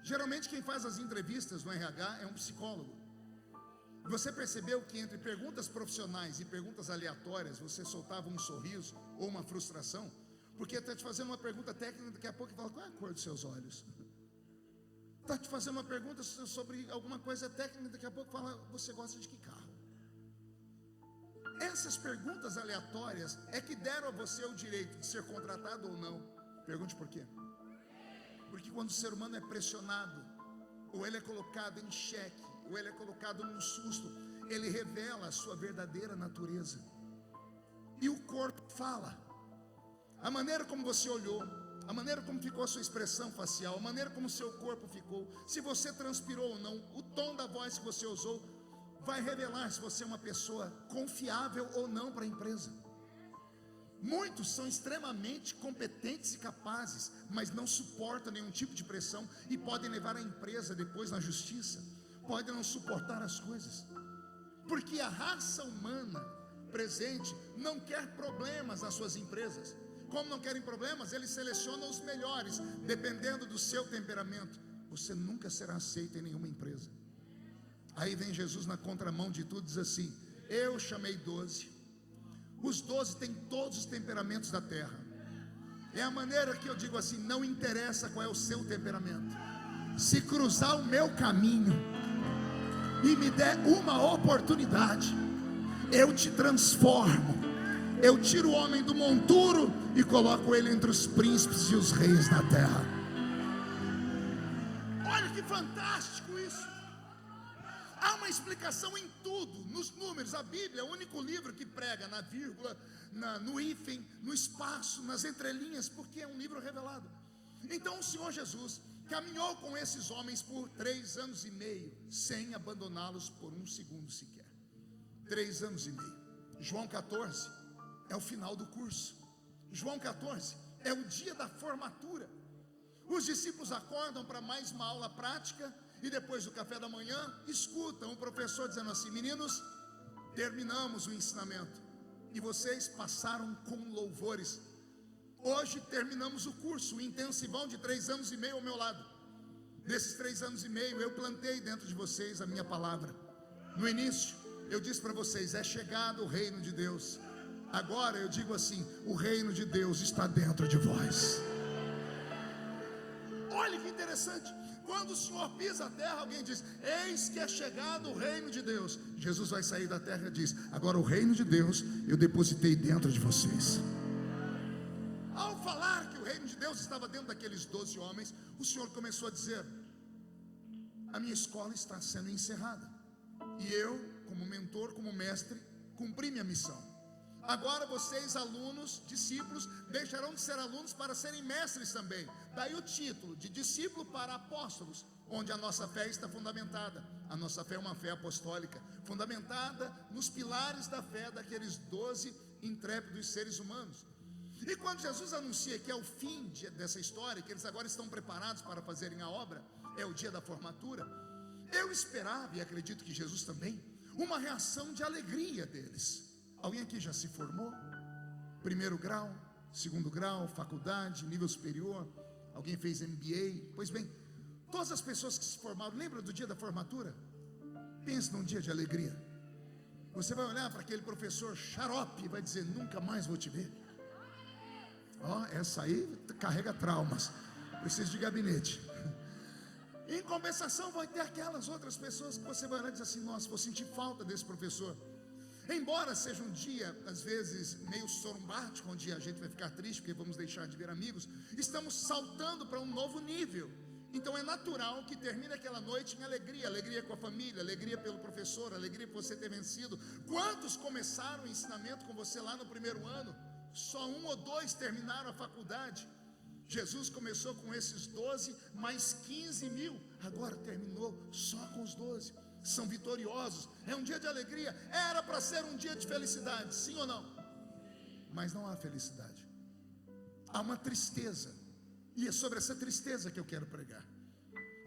Geralmente quem faz as entrevistas no RH é um psicólogo. Você percebeu que entre perguntas profissionais e perguntas aleatórias você soltava um sorriso ou uma frustração? Porque está te fazendo uma pergunta técnica, daqui a pouco fala: qual é a cor dos seus olhos? Está te fazendo uma pergunta sobre alguma coisa técnica, daqui a pouco fala: você gosta de que carro? Essas perguntas aleatórias é que deram a você o direito de ser contratado ou não. Pergunte por quê? Porque quando o ser humano é pressionado, ou ele é colocado em xeque, ou ele é colocado num susto, ele revela a sua verdadeira natureza. E o corpo fala. A maneira como você olhou, a maneira como ficou a sua expressão facial, a maneira como o seu corpo ficou, se você transpirou ou não, o tom da voz que você usou, vai revelar se você é uma pessoa confiável ou não para a empresa. Muitos são extremamente competentes e capazes, mas não suportam nenhum tipo de pressão e podem levar a empresa depois na justiça. Podem não suportar as coisas, porque a raça humana presente não quer problemas nas suas empresas. Como não querem problemas, eles selecionam os melhores, dependendo do seu temperamento. Você nunca será aceito em nenhuma empresa. Aí vem Jesus na contramão de tudo, diz assim: eu chamei 12. Os 12 têm todos os temperamentos da terra. É a maneira que eu digo assim: não interessa qual é o seu temperamento, se cruzar o meu caminho e me der uma oportunidade, eu te transformo. Eu tiro o homem do monturo e coloco ele entre os príncipes e os reis da terra. Olha que fantástico isso. Há uma explicação em tudo, nos números. A Bíblia é o único livro que prega na vírgula, no hífen, no espaço, nas entrelinhas, porque é um livro revelado. Então o Senhor Jesus caminhou com esses homens por 3 anos e meio, sem abandoná-los por um segundo sequer. 3 anos e meio. João 14 é o final do curso. João 14 é o dia da formatura. Os discípulos acordam para mais uma aula prática, e depois do café da manhã, escutam o professor dizendo assim: meninos, terminamos o ensinamento, e vocês passaram com louvores. Hoje terminamos o curso, o intensivão de 3 anos e meio ao meu lado. Nesses 3 anos e meio, eu plantei dentro de vocês a minha palavra. No início, eu disse para vocês: é chegado o reino de Deus. Agora eu digo assim: o reino de Deus está dentro de vós. Olha que interessante. Quando o Senhor pisa a terra, alguém diz: eis que é chegado o reino de Deus. Jesus vai sair da terra e diz: agora o reino de Deus eu depositei dentro de vocês. Ao falar que o reino de Deus estava dentro daqueles 12 homens, o Senhor começou a dizer: a minha escola está sendo encerrada, e eu, como mentor, como mestre, cumpri minha missão. Agora vocês, alunos, discípulos, deixarão de ser alunos para serem mestres também. Daí o título de discípulo para apóstolos, onde a nossa fé está fundamentada. A nossa fé é uma fé apostólica, fundamentada nos pilares da fé daqueles 12 intrépidos seres humanos. E quando Jesus anuncia que é o fim dessa história, que eles agora estão preparados para fazerem a obra, é o dia da formatura, eu esperava, e acredito que Jesus também, uma reação de alegria deles. Alguém aqui já se formou? 1º grau, 2º grau, faculdade, nível superior? Alguém fez MBA? Pois bem, todas as pessoas que se formaram, lembra do dia da formatura? Pense num dia de alegria. Você vai olhar para aquele professor xarope e vai dizer: nunca mais vou te ver. Essa aí carrega traumas, precisa de gabinete. Em compensação, vai ter aquelas outras pessoas que você vai olhar e dizer assim: nossa, vou sentir falta desse professor. Embora seja um dia, às vezes, meio sorumbático, onde a gente vai ficar triste porque vamos deixar de ver amigos, estamos saltando para um novo nível. Então é natural que termine aquela noite em alegria, alegria com a família, alegria pelo professor, alegria por você ter vencido. Quantos começaram o ensinamento com você lá no 1º ano? Só 1 ou 2 terminaram a faculdade. Jesus começou com esses 12, mais 15 mil, agora terminou só com os 12. São vitoriosos, é um dia de alegria. Era para ser um dia de felicidade, sim ou não? Mas não há felicidade, há uma tristeza, e é sobre essa tristeza que eu quero pregar.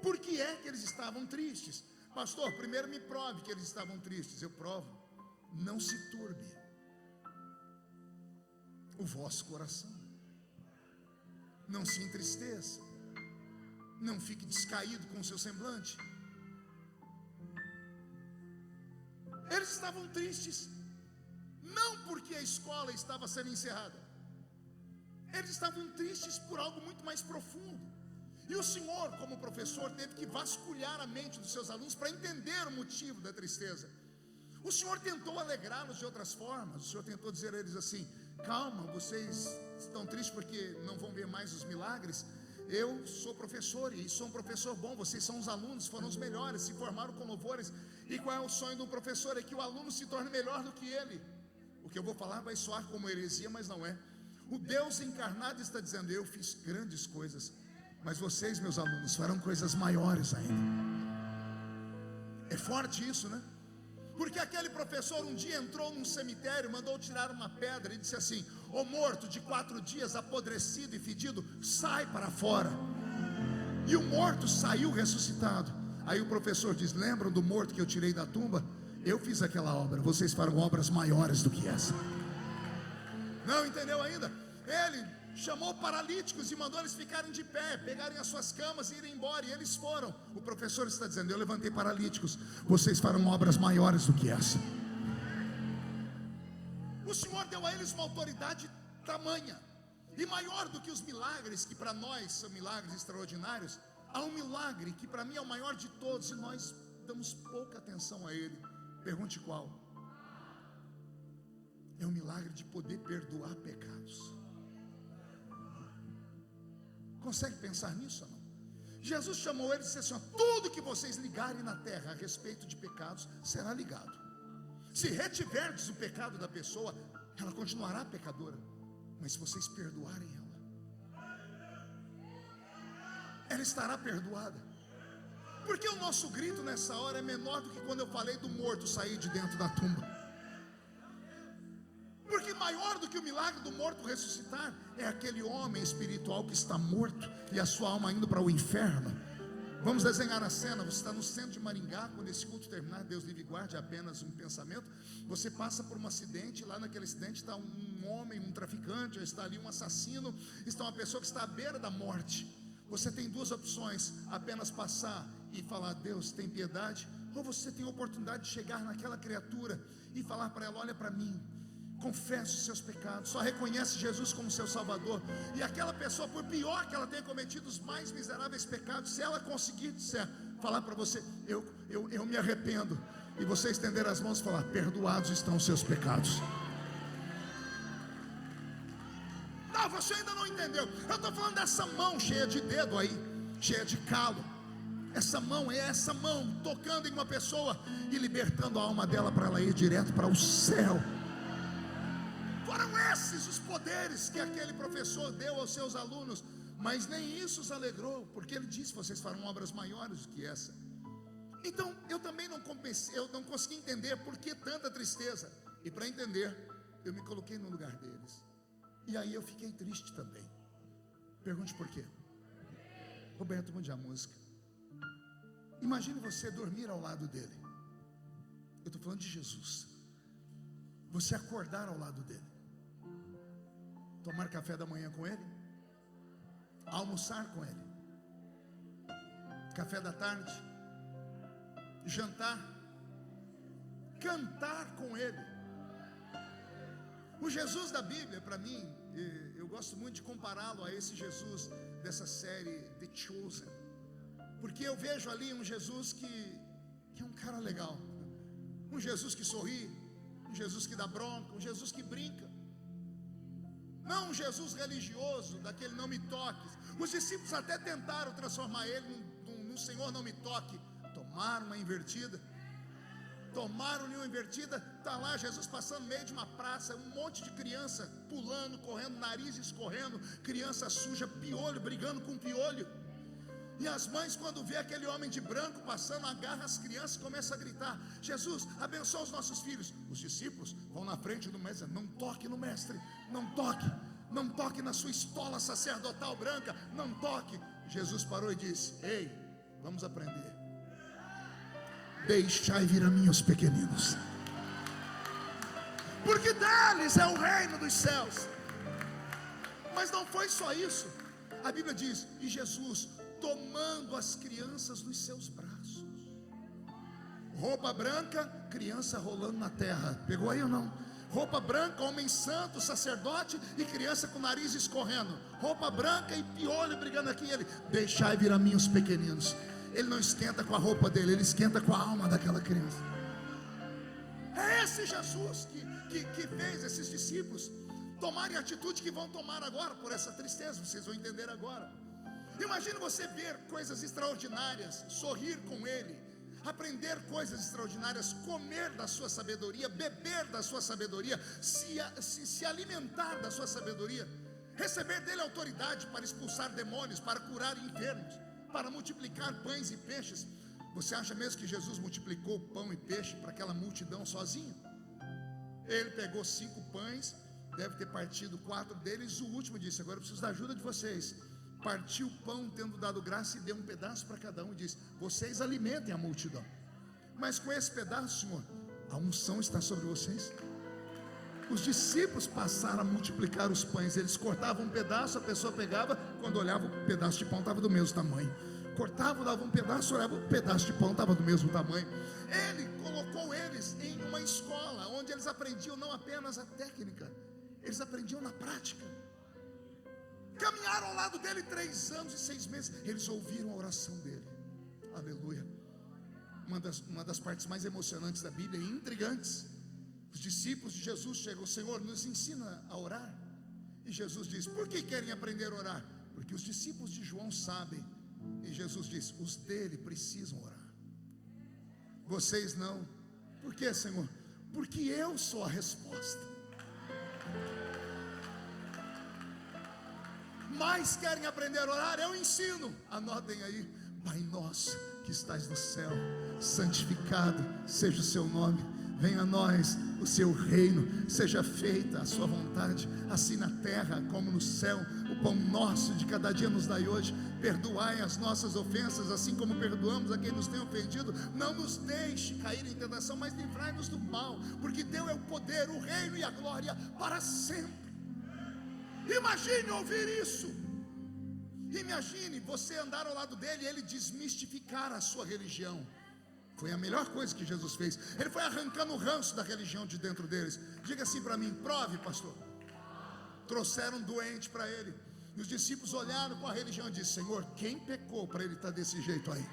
Por que é que eles estavam tristes? Pastor, primeiro me prove que eles estavam tristes. Eu provo: não se turbe o vosso coração. Não se entristeça. Não fique descaído com o seu semblante. Eles estavam tristes, não porque a escola estava sendo encerrada. Eles estavam tristes por algo muito mais profundo. E o Senhor, como professor, teve que vasculhar a mente dos seus alunos para entender o motivo da tristeza. O Senhor tentou alegrá-los de outras formas. O Senhor tentou dizer a eles assim: calma, vocês estão tristes porque não vão ver mais os milagres. Eu sou professor e sou um professor bom. Vocês são os alunos, foram os melhores, se formaram com louvores. E qual é o sonho de um professor? É que o aluno se torne melhor do que ele. O que eu vou falar vai soar como heresia, mas não é. O Deus encarnado está dizendo: eu fiz grandes coisas, mas vocês, meus alunos, farão coisas maiores ainda. É forte isso, né? Porque aquele professor um dia entrou num cemitério, mandou tirar uma pedra e disse assim: ô morto de 4 dias, apodrecido e fedido, sai para fora. E o morto saiu ressuscitado. Aí o professor diz: lembram do morto que eu tirei da tumba? Eu fiz aquela obra, vocês farão obras maiores do que essa. Não entendeu ainda? Ele chamou paralíticos e mandou eles ficarem de pé, pegarem as suas camas e irem embora, e eles foram. O professor está dizendo: eu levantei paralíticos, vocês farão obras maiores do que essa. O Senhor deu a eles uma autoridade tamanha, e maior do que os milagres, que para nós são milagres extraordinários. Há um milagre que para mim é o maior de todos, e nós damos pouca atenção a ele. Pergunte qual? É o milagre de poder perdoar pecados. Consegue pensar nisso ou não? Jesus chamou eles e disse assim: tudo que vocês ligarem na terra a respeito de pecados será ligado. Se retiverdes o pecado da pessoa, ela continuará pecadora, mas se vocês perdoarem ela estará perdoada. Porque o nosso grito nessa hora é menor do que quando eu falei do morto sair de dentro da tumba. Porque maior do que o milagre do morto ressuscitar é aquele homem espiritual que está morto e a sua alma indo para o inferno. Vamos desenhar a cena. Você está no centro de Maringá. Quando esse culto terminar, Deus livre e guarde, apenas um pensamento. Você passa por um acidente. Lá naquele acidente está um homem, um traficante, ou está ali um assassino, está uma pessoa que está à beira da morte. Você tem duas opções: apenas passar e falar: Deus, tem piedade. Ou você tem a oportunidade de chegar naquela criatura e falar para ela: olha para mim, confessa os seus pecados, só reconhece Jesus como seu Salvador. E aquela pessoa, por pior que ela tenha cometido os mais miseráveis pecados, se ela conseguir falar para você: eu me arrependo, e você estender as mãos e falar: perdoados estão os seus pecados. Não, você ainda não entendeu. Eu estou falando dessa mão cheia de dedo aí, cheia de calo. Essa mão é essa mão tocando em uma pessoa e libertando a alma dela para ela ir direto para o céu. Foram esses os poderes que aquele professor deu aos seus alunos. Mas nem isso os alegrou, porque ele disse: vocês farão obras maiores do que essa. Então eu também não consegui entender por que tanta tristeza. E para entender, eu me coloquei no lugar deles. E aí eu fiquei triste também. Pergunte por quê. Roberto, mude a música. Imagine você dormir ao lado dele. Eu estou falando de Jesus. Você acordar ao lado dele, tomar café da manhã com ele, almoçar com ele, café da tarde, jantar, cantar com ele. O Jesus da Bíblia, para mim, eu gosto muito de compará-lo a esse Jesus dessa série The Chosen, porque eu vejo ali um Jesus que é um cara legal, um Jesus que sorri, um Jesus que dá bronca, um Jesus que brinca. Não um Jesus religioso, daquele não me toques. Os discípulos até tentaram transformar ele num Senhor não me toque. Tomaram uma invertida. Está lá Jesus passando no meio de uma praça, um monte de criança pulando, correndo, nariz escorrendo, criança suja, piolho, brigando com piolho. E as mães, quando vê aquele homem de branco passando, agarram as crianças e começam a gritar: Jesus, abençoa os nossos filhos. Os discípulos vão na frente do mestre: não toque no mestre, não toque na sua estola sacerdotal branca, não toque. Jesus parou e disse: ei, vamos aprender. Deixai vir a mim os pequeninos, porque deles é o reino dos céus. Mas não foi só isso. A Bíblia diz: e Jesus tomando as crianças nos seus braços, roupa branca, criança rolando na terra. Pegou aí ou não? Roupa branca, homem santo, sacerdote, e criança com o nariz escorrendo. Roupa branca e piolho brigando aqui. Ele: deixai vir a mim os pequeninos. Ele não esquenta com a roupa dele, ele esquenta com a alma daquela criança. É esse Jesus que fez esses discípulos tomarem a atitude que vão tomar agora por essa tristeza. Vocês vão entender agora. Imagine você ver coisas extraordinárias, sorrir com Ele, aprender coisas extraordinárias, comer da sua sabedoria, beber da sua sabedoria, se alimentar da sua sabedoria, receber dele autoridade para expulsar demônios, para curar enfermos, para multiplicar pães e peixes. Você acha mesmo que Jesus multiplicou pão e peixe para aquela multidão sozinho? Ele pegou 5 pães, deve ter partido 4 deles. O último disse: agora eu preciso da ajuda de vocês. Partiu o pão, tendo dado graça, e deu um pedaço para cada um, e disse: vocês alimentem a multidão. Mas com esse pedaço, Senhor, a unção está sobre vocês. Os discípulos passaram a multiplicar os pães. Eles cortavam um pedaço, a pessoa pegava, quando olhava, o pedaço de pão estava do mesmo tamanho. Cortava, dava um pedaço, olhava, o pedaço de pão estava do mesmo tamanho. Ele colocou eles em uma escola, onde eles aprendiam não apenas a técnica, eles aprendiam na prática. Caminharam ao lado dele 3 anos e 6 meses. Eles ouviram a oração dele. Aleluia. Uma das partes mais emocionantes da Bíblia e intrigantes. Os discípulos de Jesus chegam: Senhor, nos ensina a orar. E Jesus diz: por que querem aprender a orar? Porque os discípulos de João sabem. E Jesus diz: os dele precisam orar, vocês não. Por que, Senhor? Porque eu sou a resposta. Mas querem aprender a orar? Eu ensino. Anotem aí: Pai nosso que estás no céu, santificado seja o seu nome. Venha a nós o seu reino, seja feita a sua vontade, assim na terra como no céu. O pão nosso de cada dia nos dai hoje. Perdoai as nossas ofensas, assim como perdoamos a quem nos tem ofendido. Não nos deixe cair em tentação, mas livrai-nos do mal, porque teu é o poder, o reino e a glória para sempre. Imagine ouvir isso. Imagine você andar ao lado dele e ele desmistificar a sua religião. Foi a melhor coisa que Jesus fez. Ele foi arrancando o ranço da religião de dentro deles. Diga assim para mim: prove, pastor. Trouxeram um doente para ele, e os discípulos olharam com a religião e disseram: Senhor, quem pecou para ele estar desse jeito aí?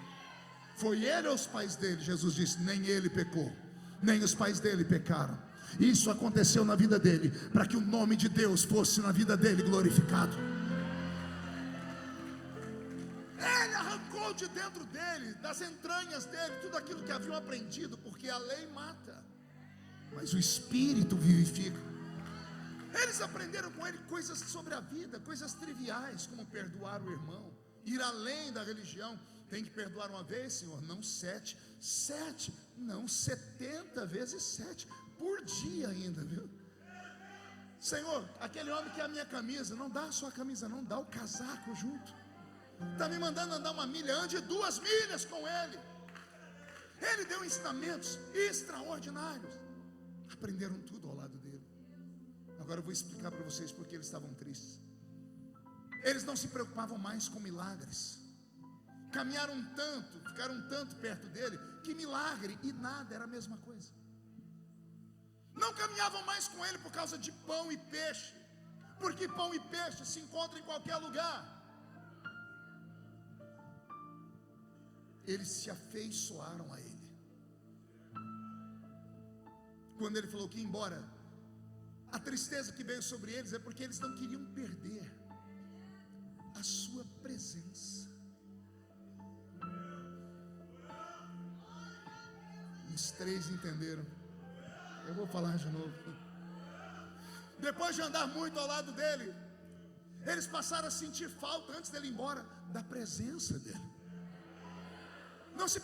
Foi ele ou os pais dele? Jesus disse: nem ele pecou, nem os pais dele pecaram. Isso aconteceu na vida dele, para que o nome de Deus fosse na vida dele glorificado. Ele arrancou de dentro dele, das entranhas dele, tudo aquilo que haviam aprendido, porque a lei mata, mas o Espírito vivifica. Eles aprenderam com ele coisas sobre a vida, coisas triviais, como perdoar o irmão, ir além da religião. Tem que perdoar uma vez, Senhor, não 7, não 70 vezes 7, por dia ainda, viu? Senhor, aquele homem que é a minha camisa, não dá a sua camisa não, dá o casaco junto. Está me mandando andar 1 milha, ande 2 milhas com ele. Ele deu ensinamentos extraordinários. Aprenderam tudo ao lado dele. Agora eu vou explicar para vocês porque eles estavam tristes. Eles não se preocupavam mais com milagres. Caminharam tanto, ficaram tanto perto dele, que milagre e nada era a mesma coisa. Não caminhavam mais com ele por causa de pão e peixe, porque pão e peixe se encontram em qualquer lugar. Eles se afeiçoaram a ele. Quando ele falou que ia embora, a tristeza que veio sobre eles é porque eles não queriam perder a sua presença. Os 3 entenderam. Eu vou falar de novo. Depois de andar muito ao lado dele, eles passaram a sentir falta, antes dele ir embora, da presença dele. Não se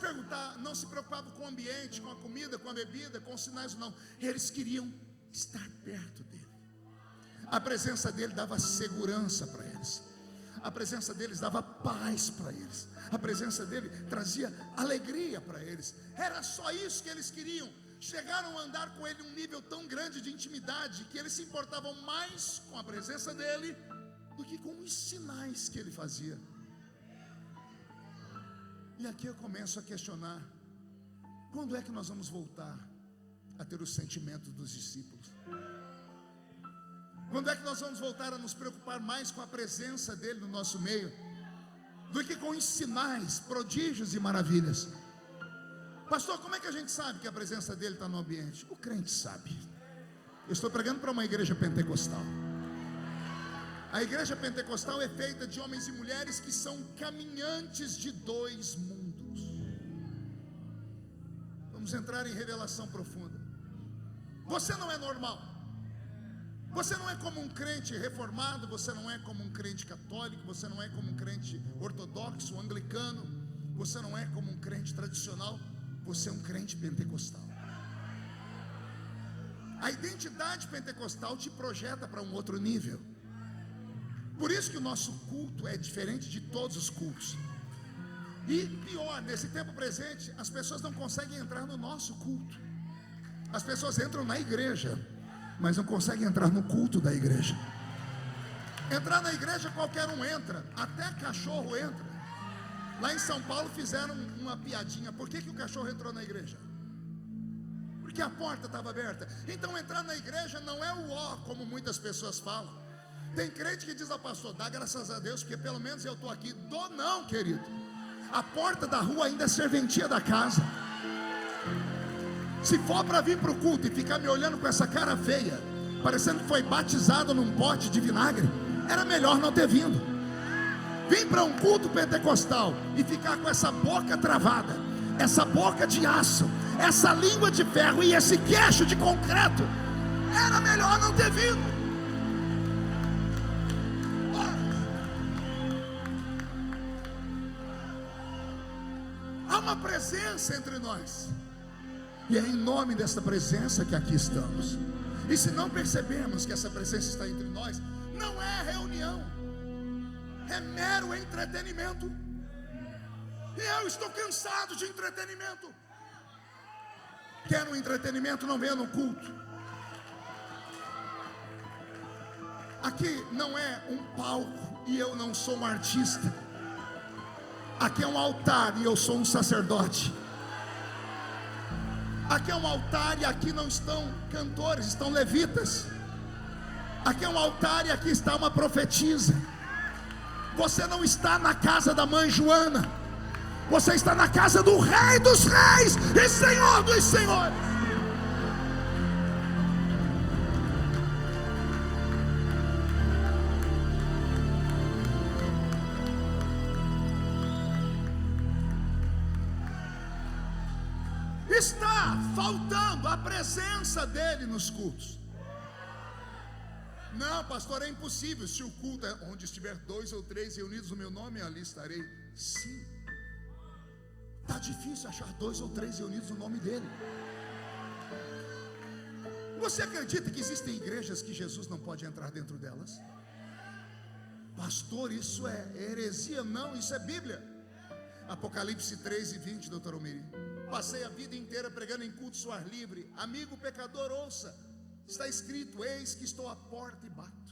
preocupavam com o ambiente, com a comida, com a bebida, com os sinais, não. Eles queriam estar perto dele. A presença dele dava segurança para eles. A presença deles dava paz para eles. A presença dele trazia alegria para eles. Era só isso que eles queriam. Chegaram a andar com ele um nível tão grande de intimidade, que eles se importavam mais com a presença dele do que com o os sinais que ele fazia. E aqui eu começo a questionar: quando é que nós vamos voltar a ter o sentimento dos discípulos? Quando é que nós vamos voltar a nos preocupar mais com a presença dele no nosso meio do que com os sinais, prodígios e maravilhas? Pastor, como é que a gente sabe que a presença dele está no ambiente? O crente sabe. Eu estou pregando para uma igreja pentecostal. A igreja pentecostal é feita de homens e mulheres que são caminhantes de dois mundos. Vamos entrar em revelação profunda. Você não é normal. Você não é como um crente reformado, você não é como um crente católico, você não é como um crente ortodoxo, anglicano, você não é como um crente tradicional, você é um crente pentecostal. A identidade pentecostal te projeta para um outro nível. Por isso que o nosso culto é diferente de todos os cultos. E pior, nesse tempo presente, as pessoas não conseguem entrar no nosso culto. As pessoas entram na igreja, mas não conseguem entrar no culto da igreja. Entrar na igreja qualquer um entra, até cachorro entra. Lá em São Paulo fizeram uma piadinha: por que o cachorro entrou na igreja? Porque a porta estava aberta. Então entrar na igreja não é o ó, como muitas pessoas falam. Tem crente que diz ao pastor: dá graças a Deus, porque pelo menos eu estou aqui. Dou não, querido. A porta da rua ainda é serventia da casa. Se for para vir para o culto e ficar me olhando com essa cara feia, parecendo que foi batizado num pote de vinagre, era melhor não ter vindo. Vim para um culto pentecostal e ficar com essa boca travada, essa boca de aço, essa língua de ferro e esse queixo de concreto, era melhor não ter vindo. Há uma presença entre nós, e é em nome dessa presença que aqui estamos. E se não percebemos que essa presença está entre nós, não é reunião, é mero entretenimento. E eu estou cansado de entretenimento. Quer um entretenimento? Não venha no culto. Aqui não é um palco e eu não sou um artista. Aqui é um altar e eu sou um sacerdote. Aqui é um altar e aqui não estão cantores, estão levitas. Aqui é um altar e aqui está uma profetisa. Você não está na casa da mãe Joana, você está na casa do Rei dos Reis e Senhor dos Senhores. Está faltando a presença dele nos cultos. Não, pastor, é impossível. Se o culto é onde estiver 2 ou 3 reunidos no meu nome, ali estarei. Sim, está difícil achar 2 ou 3 reunidos no nome dele. Você acredita que existem igrejas que Jesus não pode entrar dentro delas? Pastor, isso é heresia? Não, isso é Bíblia. Apocalipse 3:20, doutor Almiri. Passei a vida inteira pregando em cultos ao ar livre. Amigo pecador, ouça. Está escrito: eis que estou à porta e bato.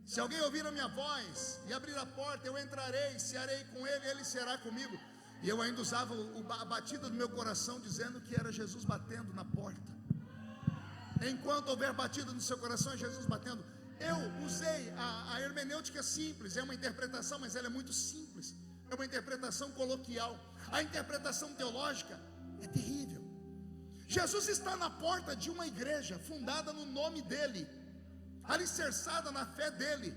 Se alguém ouvir a minha voz e abrir a porta, eu entrarei, cearei com ele, ele será comigo. E eu ainda usava a batida do meu coração, dizendo que era Jesus batendo na porta. Enquanto houver batida no seu coração, é Jesus batendo. Eu usei a hermenêutica simples. É uma interpretação, mas ela é muito simples. É uma interpretação coloquial. A interpretação teológica é terrível. Jesus está na porta de uma igreja fundada no nome dele, alicerçada na fé dele,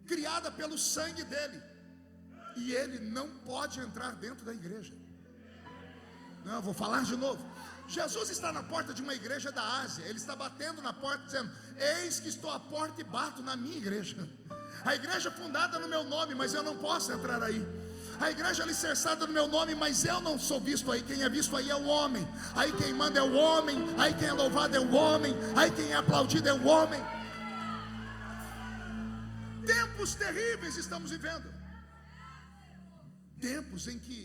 criada pelo sangue dele, e ele não pode entrar dentro da igreja. Não, eu vou falar de novo. Jesus está na porta de uma igreja da Ásia. Ele está batendo na porta dizendo: eis que estou à porta e bato na minha igreja. A igreja fundada no meu nome, mas eu não posso entrar aí. A igreja alicerçada no meu nome, mas eu não sou visto aí. Quem é visto aí é o homem. Aí quem manda é o homem. Aí quem é louvado é o homem. Aí quem é aplaudido é o homem. Tempos terríveis estamos vivendo. Tempos em que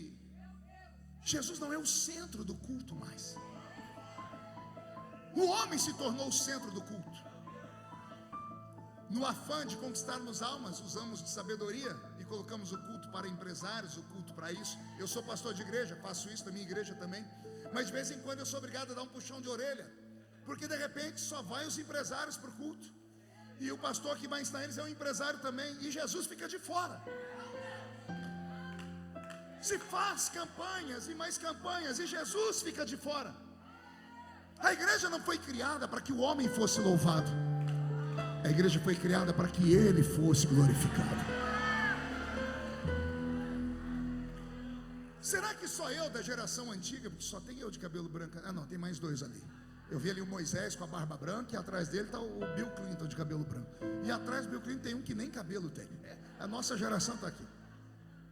Jesus não é o centro do culto mais. O homem se tornou o centro do culto. No afã de conquistarmos almas, usamos de sabedoria e colocamos o culto para empresários, o culto para isso. Eu sou pastor de igreja, faço isso na minha igreja também. Mas de vez em quando eu sou obrigado a dar um puxão de orelha, porque de repente só vai os empresários para o culto, e o pastor que vai ensinar eles é um empresário também, e Jesus fica de fora. Se faz campanhas e mais campanhas, e Jesus fica de fora. A igreja não foi criada para que o homem fosse louvado, a igreja foi criada para que ele fosse glorificado. Será que só eu da geração antiga, porque só tem eu de cabelo branco? Ah não, tem mais dois ali. Eu vi ali o Moisés com a barba branca, e atrás dele está o Bill Clinton de cabelo branco. E atrás do Bill Clinton tem um que nem cabelo tem. A nossa geração está aqui.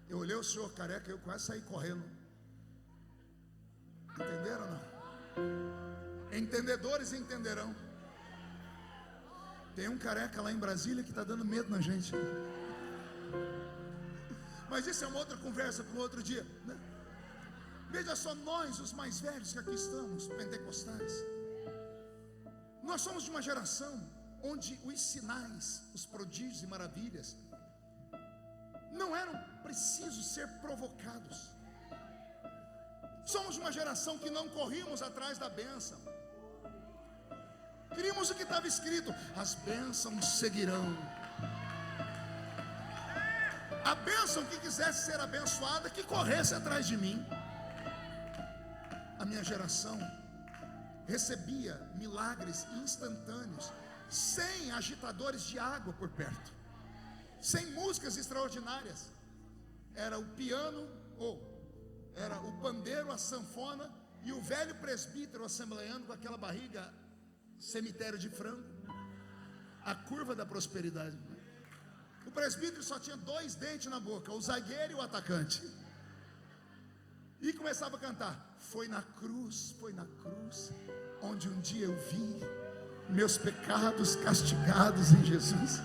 Eu olhei o senhor careca, eu quase saí correndo. Entenderam ou não? Entendedores entenderão. Tem um careca lá em Brasília que está dando medo na gente. Mas isso é uma outra conversa para um outro dia, né? Veja só, nós os mais velhos que aqui estamos, pentecostais, nós somos de uma geração onde os sinais, os prodígios e maravilhas não eram precisos ser provocados. Somos uma geração que não corríamos atrás da bênção, queríamos o que estava escrito: as bênçãos seguirão. A bênção que quisesse ser abençoada, que corresse atrás de mim. A minha geração recebia milagres instantâneos, sem agitadores de água por perto, sem músicas extraordinárias. Era o piano, ou era o pandeiro, a sanfona, e o velho presbítero assembleando com aquela barriga cemitério de frango, a curva da prosperidade. O presbítero só tinha 2 dentes na boca, o zagueiro e o atacante, e começava a cantar: foi na cruz, onde um dia eu vi meus pecados castigados em Jesus.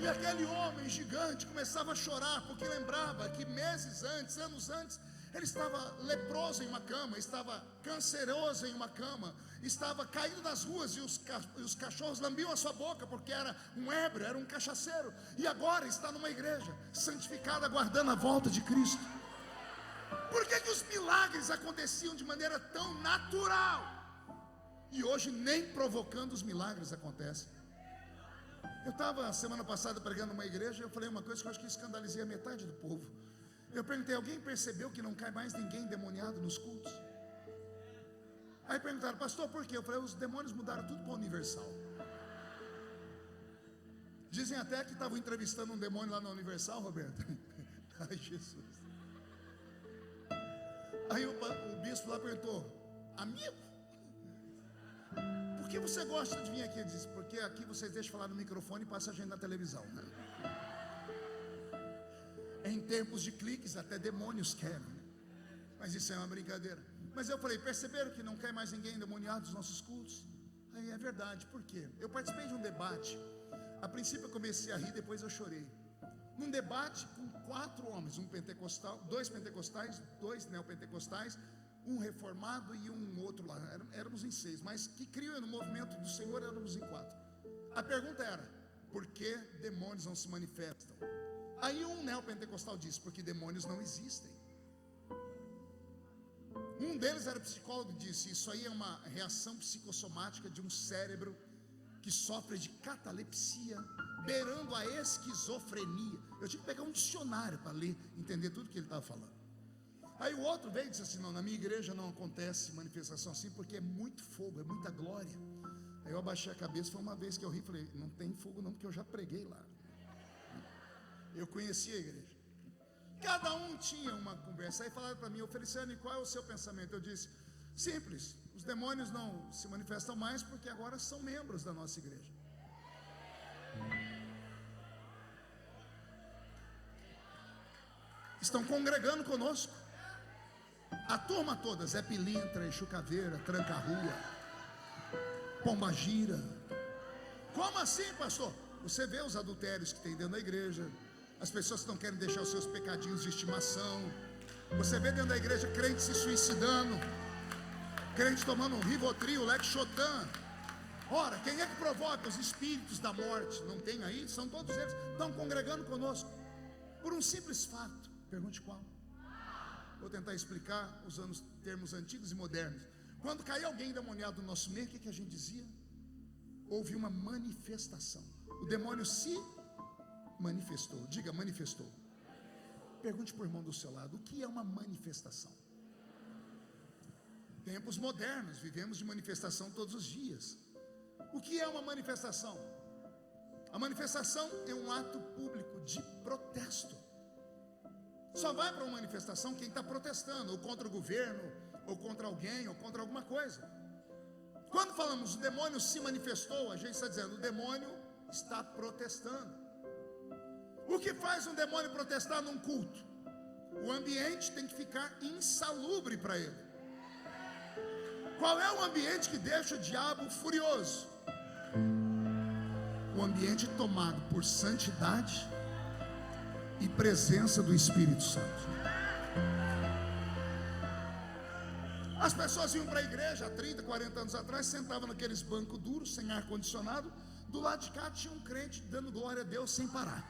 E aquele homem gigante começava a chorar, porque lembrava que meses antes, anos antes, ele estava leproso em uma cama, estava canceroso em uma cama, estava caído nas ruas, e os cachorros lambiam a sua boca, porque era um ébrio, era um cachaceiro. E agora está numa igreja santificada, aguardando a volta de Cristo. Por que os milagres aconteciam de maneira tão natural, e hoje nem provocando os milagres acontecem? Eu estava semana passada pregando numa igreja, e eu falei uma coisa que eu acho que escandalizei a metade do povo. Eu perguntei: alguém percebeu que não cai mais ninguém endemoniado nos cultos? Aí perguntaram: pastor, por quê? Eu falei: os demônios mudaram tudo para o Universal. Dizem até que estavam entrevistando um demônio lá na Universal, Roberto. Ai, Jesus. Aí o bispo lá perguntou: amigo, por que você gosta de vir aqui? Ele disse: porque aqui vocês deixam falar no microfone e passa a gente na televisão, né? Em tempos de cliques, até demônios querem. Mas isso é uma brincadeira. Mas eu falei: perceberam que não quer mais ninguém endemoniado nos nossos cultos? Aí é verdade. Por quê? Eu participei de um debate. A princípio eu comecei a rir, depois eu chorei. Num debate com 4 homens, um pentecostal, 2 pentecostais, 2 neopentecostais, um reformado e um outro lá. Éramos em 6, mas que criam no movimento do Senhor éramos em 4. A pergunta era: por que demônios não se manifestam? Aí um neopentecostal disse: porque demônios não existem. Um deles era psicólogo e disse: isso aí é uma reação psicossomática de um cérebro que sofre de catalepsia, beirando a esquizofrenia. Eu tinha que pegar um dicionário para ler, entender tudo que ele estava falando. Aí o outro veio e disse assim: não, na minha igreja não acontece manifestação assim, porque é muito fogo, é muita glória. Aí eu abaixei a cabeça, foi uma vez que eu ri, falei: não tem fogo não, porque eu já preguei lá. Eu conheci a igreja. Cada um tinha uma conversa. Aí falaram para mim: Feliciano, qual é o seu pensamento? Eu disse: simples, os demônios não se manifestam mais porque agora são membros da nossa igreja. Estão congregando conosco. A turma toda: Zé Pilintra, Exu Caveira, Tranca-Rua, Pombagira. Como assim, pastor? Você vê os adultérios que tem dentro da igreja, as pessoas que não querem deixar os seus pecadinhos de estimação. Você vê dentro da igreja crente se suicidando, crente tomando um Rivotril, Lexotan. Ora, quem é que provoca os espíritos da morte? Não tem aí? São todos eles, estão congregando conosco, por um simples fato. Pergunte qual? Vou tentar explicar usando os termos antigos e modernos. Quando caía alguém endemoniado no nosso meio, o que a gente dizia? Houve uma manifestação. O demônio se manifestou. Diga, manifestou. Pergunte para o irmão do seu lado, o que é uma manifestação? Tempos modernos, vivemos de manifestação todos os dias. O que é uma manifestação? A manifestação é um ato público de protesto. Só vai para uma manifestação quem está protestando, ou contra o governo, ou contra alguém, ou contra alguma coisa. Quando falamos o demônio se manifestou, a gente está dizendo, o demônio está protestando. O que faz um demônio protestar num culto? O ambiente tem que ficar insalubre para ele. Qual é o ambiente que deixa o diabo furioso? O ambiente tomado por santidade e presença do Espírito Santo. As pessoas iam para a igreja há 30, 40 anos atrás, sentavam naqueles bancos duros, sem ar-condicionado. Do lado de cá tinha um crente dando glória a Deus sem parar.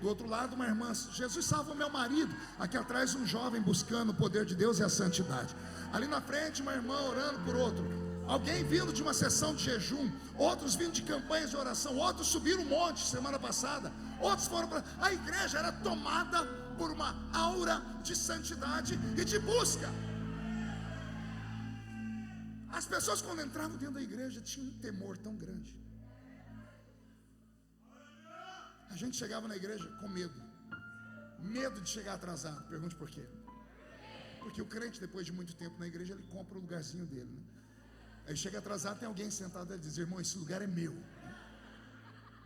Do outro lado uma irmã, Jesus salva o meu marido. Aqui atrás um jovem buscando o poder de Deus e a santidade. Ali na frente uma irmã orando por outro. Alguém vindo de uma sessão de jejum. Outros vindo de campanhas de oração. Outros subiram um monte semana passada. Outros foram para... A igreja era tomada por uma aura de santidade e de busca. As pessoas quando entravam dentro da igreja tinham um temor tão grande. A gente chegava na igreja com medo. Medo de chegar atrasado. Pergunte por quê? Porque o crente, depois de muito tempo na igreja, ele compra o lugarzinho dele, né? Aí chega atrasado, tem alguém sentado e diz, irmão, esse lugar é meu.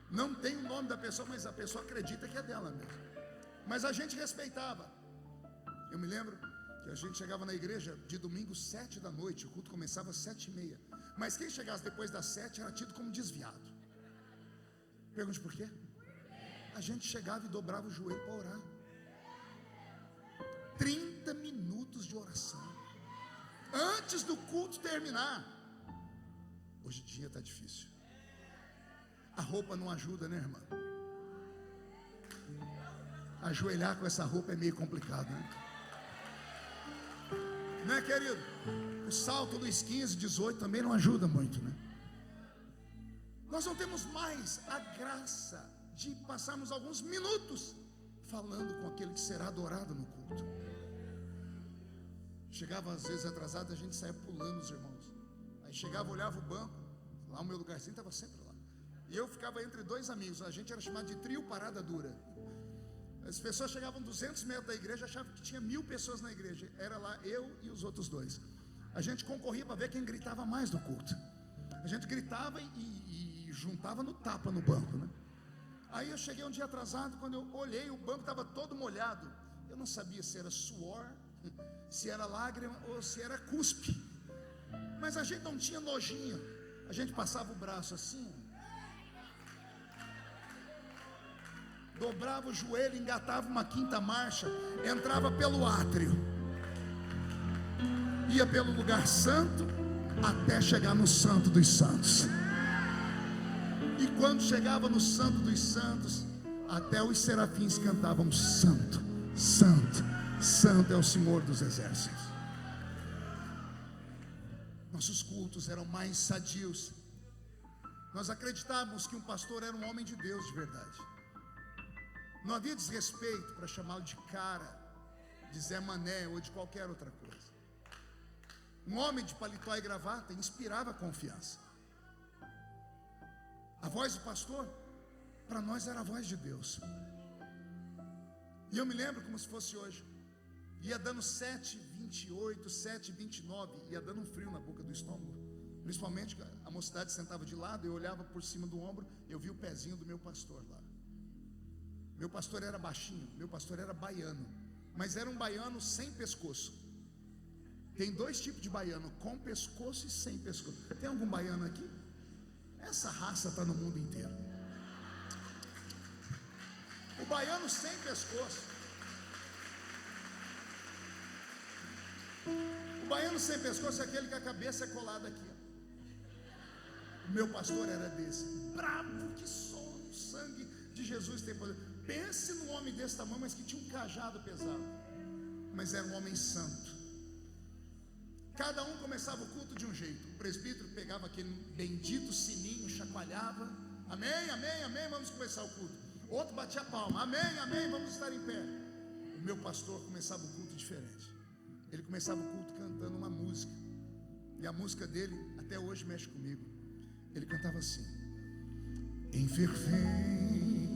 Não tem o nome da pessoa, mas a pessoa acredita que é dela mesmo. Mas a gente respeitava. Eu me lembro que a gente chegava na igreja de domingo 7 da noite. O culto começava às 7h30. Mas quem chegasse depois das 7 era tido como desviado. Pergunte por quê? A gente chegava e dobrava o joelho para orar. 30 minutos de oração antes do culto terminar. Hoje em dia está difícil. A roupa não ajuda, né, irmã? Ajoelhar com essa roupa é meio complicado, né? Não é, querido? O salto dos 15, 18 também não ajuda muito, né? Nós não temos mais a graça de passarmos alguns minutos falando com aquele que será adorado no culto. Chegava às vezes atrasado, a gente saía pulando os irmãos. Aí chegava, olhava o banco, lá o meu lugarzinho estava sempre lá. E eu ficava entre dois amigos, a gente era chamado de trio parada dura. As pessoas chegavam 200 metros da igreja, achavam que tinha 1000 pessoas na igreja. Era lá eu e os outros dois. A gente concorria para ver quem gritava mais no culto. A gente gritava e juntava no tapa no banco, né? Aí eu cheguei um dia atrasado, quando eu olhei, o banco estava todo molhado. Eu não sabia se era suor, se era lágrima ou se era cuspe. Mas a gente não tinha nojinho. A gente passava o braço assim, dobrava o joelho, engatava uma quinta marcha, entrava pelo átrio, ia pelo lugar santo, até chegar no Santo dos Santos. E quando chegava no Santo dos Santos, até os serafins cantavam: Santo, Santo, Santo é o Senhor dos Exércitos. Nossos cultos eram mais sadios. Nós acreditávamos que um pastor era um homem de Deus de verdade. Não havia desrespeito para chamá-lo de cara, de Zé Mané ou de qualquer outra coisa. Um homem de paletó e gravata inspirava confiança. A voz do pastor, para nós era a voz de Deus. E eu me lembro como se fosse hoje. Ia dando 7h28, 7h29, ia dando um frio na boca do estômago. Principalmente a mocidade sentava de lado, eu olhava por cima do ombro, eu vi o pezinho do meu pastor lá. Meu pastor era baixinho, meu pastor era baiano, mas era um baiano sem pescoço. Tem dois tipos de baiano, com pescoço e sem pescoço. Tem algum baiano aqui? Essa raça está no mundo inteiro. O baiano sem pescoço. O baiano sem pescoço é aquele que a cabeça é colada aqui. O meu pastor era desse, bravo que só. O sangue de Jesus tem poder. Pense num homem desse tamanho, mas que tinha um cajado pesado, mas era um homem santo. Cada um começava o culto de um jeito. O presbítero pegava aquele bendito sininho, chacoalhava, amém, amém, amém, vamos começar o culto. Outro batia a palma, amém, amém, vamos estar em pé. O meu pastor começava o culto diferente. Ele começava o culto cantando uma música, e a música dele até hoje mexe comigo. Ele cantava assim: em fervente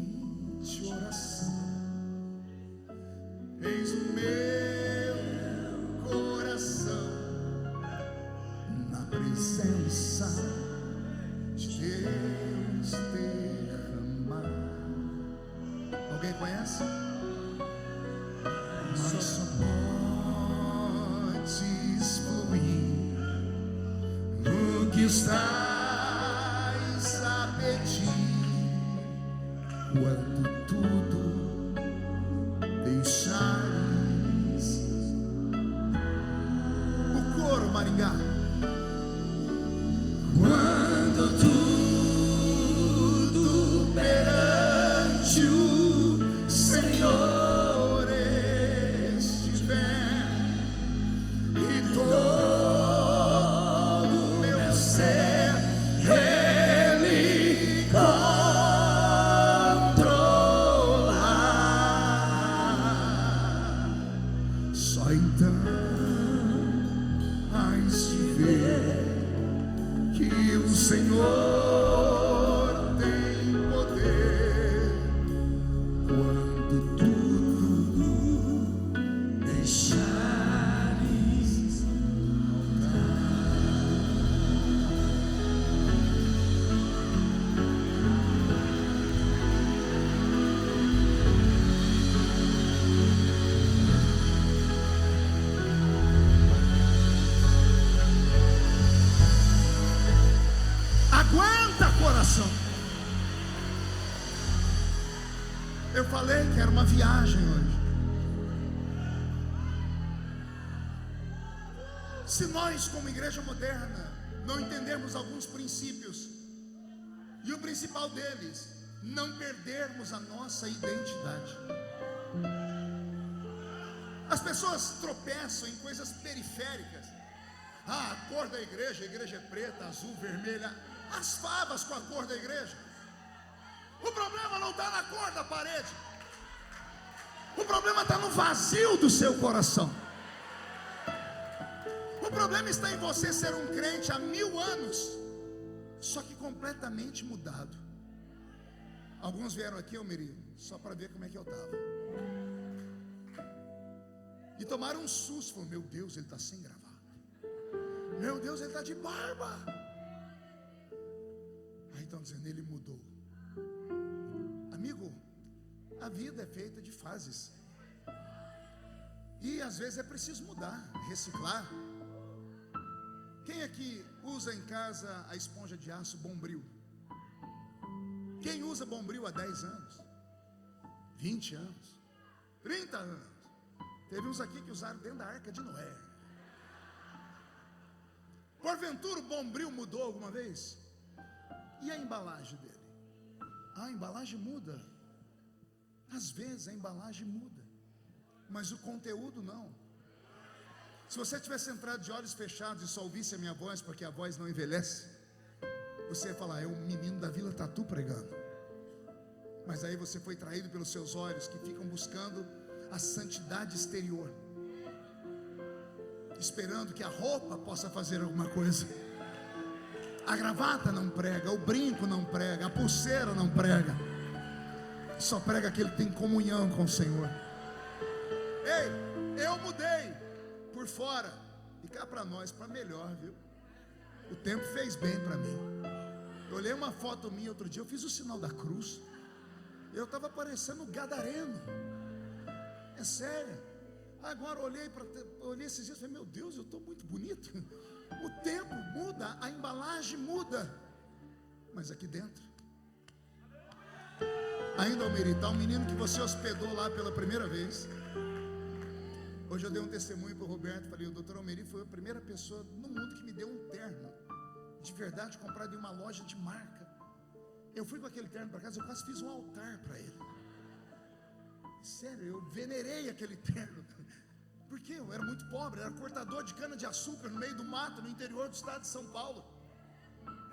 oração, eis o meu coração na presença de Deus derramar. Alguém conhece? Mas só podes fluir no que estás a pedir, quando tudo deixares. O coro, Maringá. Quando tudo perante o Senhor estiver, e todo meu ser Ele controlar, só então hás de ver que o Senhor tem poder, quando tudo deixares aguenta, coração. Eu falei que era uma viagem hoje. Se nós, como igreja moderna, não entendermos alguns princípios, e o principal deles, não perdermos a nossa identidade. As pessoas tropeçam em coisas periféricas. Ah, a cor da igreja, a igreja é preta, azul, vermelha. As favas com a cor da igreja. O problema não está na cor da parede. O problema está no vazio do seu coração. O problema está em você ser um crente há 1000 anos, só que completamente mudado. Alguns vieram aqui, Almeri, só para ver como é que eu estava, e tomaram um susto. Falaram: meu Deus, ele está sem gravata. Meu Deus, ele está de barba. Aí estão dizendo: ele mudou. Amigo, a vida é feita de fases, e às vezes é preciso mudar, reciclar. Quem aqui usa em casa a esponja de aço Bombril? Quem usa Bombril há 10 anos? 20 anos? 30 anos? Teve uns aqui que usaram dentro da Arca de Noé. Porventura o Bombril mudou alguma vez? E a embalagem dele? A embalagem muda. Às vezes a embalagem muda, mas o conteúdo não. Se você tivesse entrado de olhos fechados e só ouvisse a minha voz, porque a voz não envelhece, você ia falar: é o menino da Vila Tatu pregando. Mas aí você foi traído pelos seus olhos, que ficam buscando a santidade exterior, esperando que a roupa possa fazer alguma coisa. A gravata não prega, o brinco não prega, a pulseira não prega. Só prega aquele que tem comunhão com o Senhor. Ei, eu mudei por fora, e cá para nós, para melhor, viu? O tempo fez bem para mim. Eu olhei uma foto minha outro dia, eu fiz o sinal da cruz. Eu estava parecendo gadareno. É sério. Agora olhei esses dias e falei: meu Deus, eu estou muito bonito. O tempo muda, a embalagem muda, mas aqui dentro, ainda Almeri, tá um menino que você hospedou lá pela primeira vez. Hoje eu dei um testemunho para o Roberto. Falei: o doutor Almeri foi a primeira pessoa no mundo que me deu um terno. de verdade, comprado em uma loja de marca. Eu fui com aquele terno para casa, eu quase fiz um altar para ele. Sério, eu venerei aquele terno. Porque eu era muito pobre, era cortador de cana de açúcar no meio do mato, no interior do estado de São Paulo.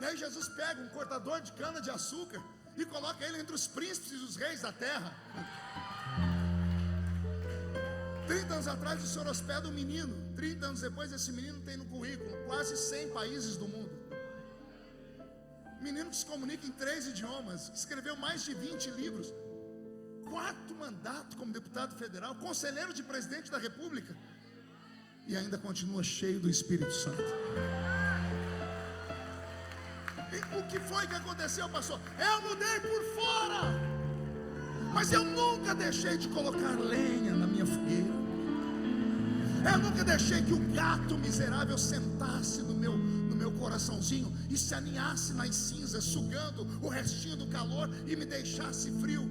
E aí Jesus pega um cortador de cana de açúcar e coloca ele entre os príncipes e os reis da terra. 30 anos atrás o Senhor hospeda um menino. 30 anos depois esse menino tem no currículo quase 100 países do mundo. Menino que se comunica em 3 idiomas, que escreveu mais de 20 livros, 4 mandatos como deputado federal, conselheiro de presidente da república, e ainda continua cheio do Espírito Santo. E o que foi que aconteceu, pastor? Eu mudei por fora, mas eu nunca deixei de colocar lenha na minha fogueira. Eu nunca deixei que o gato miserável sentasse no meu coraçãozinho e se aninhasse nas cinzas, sugando o restinho do calor e me deixasse frio.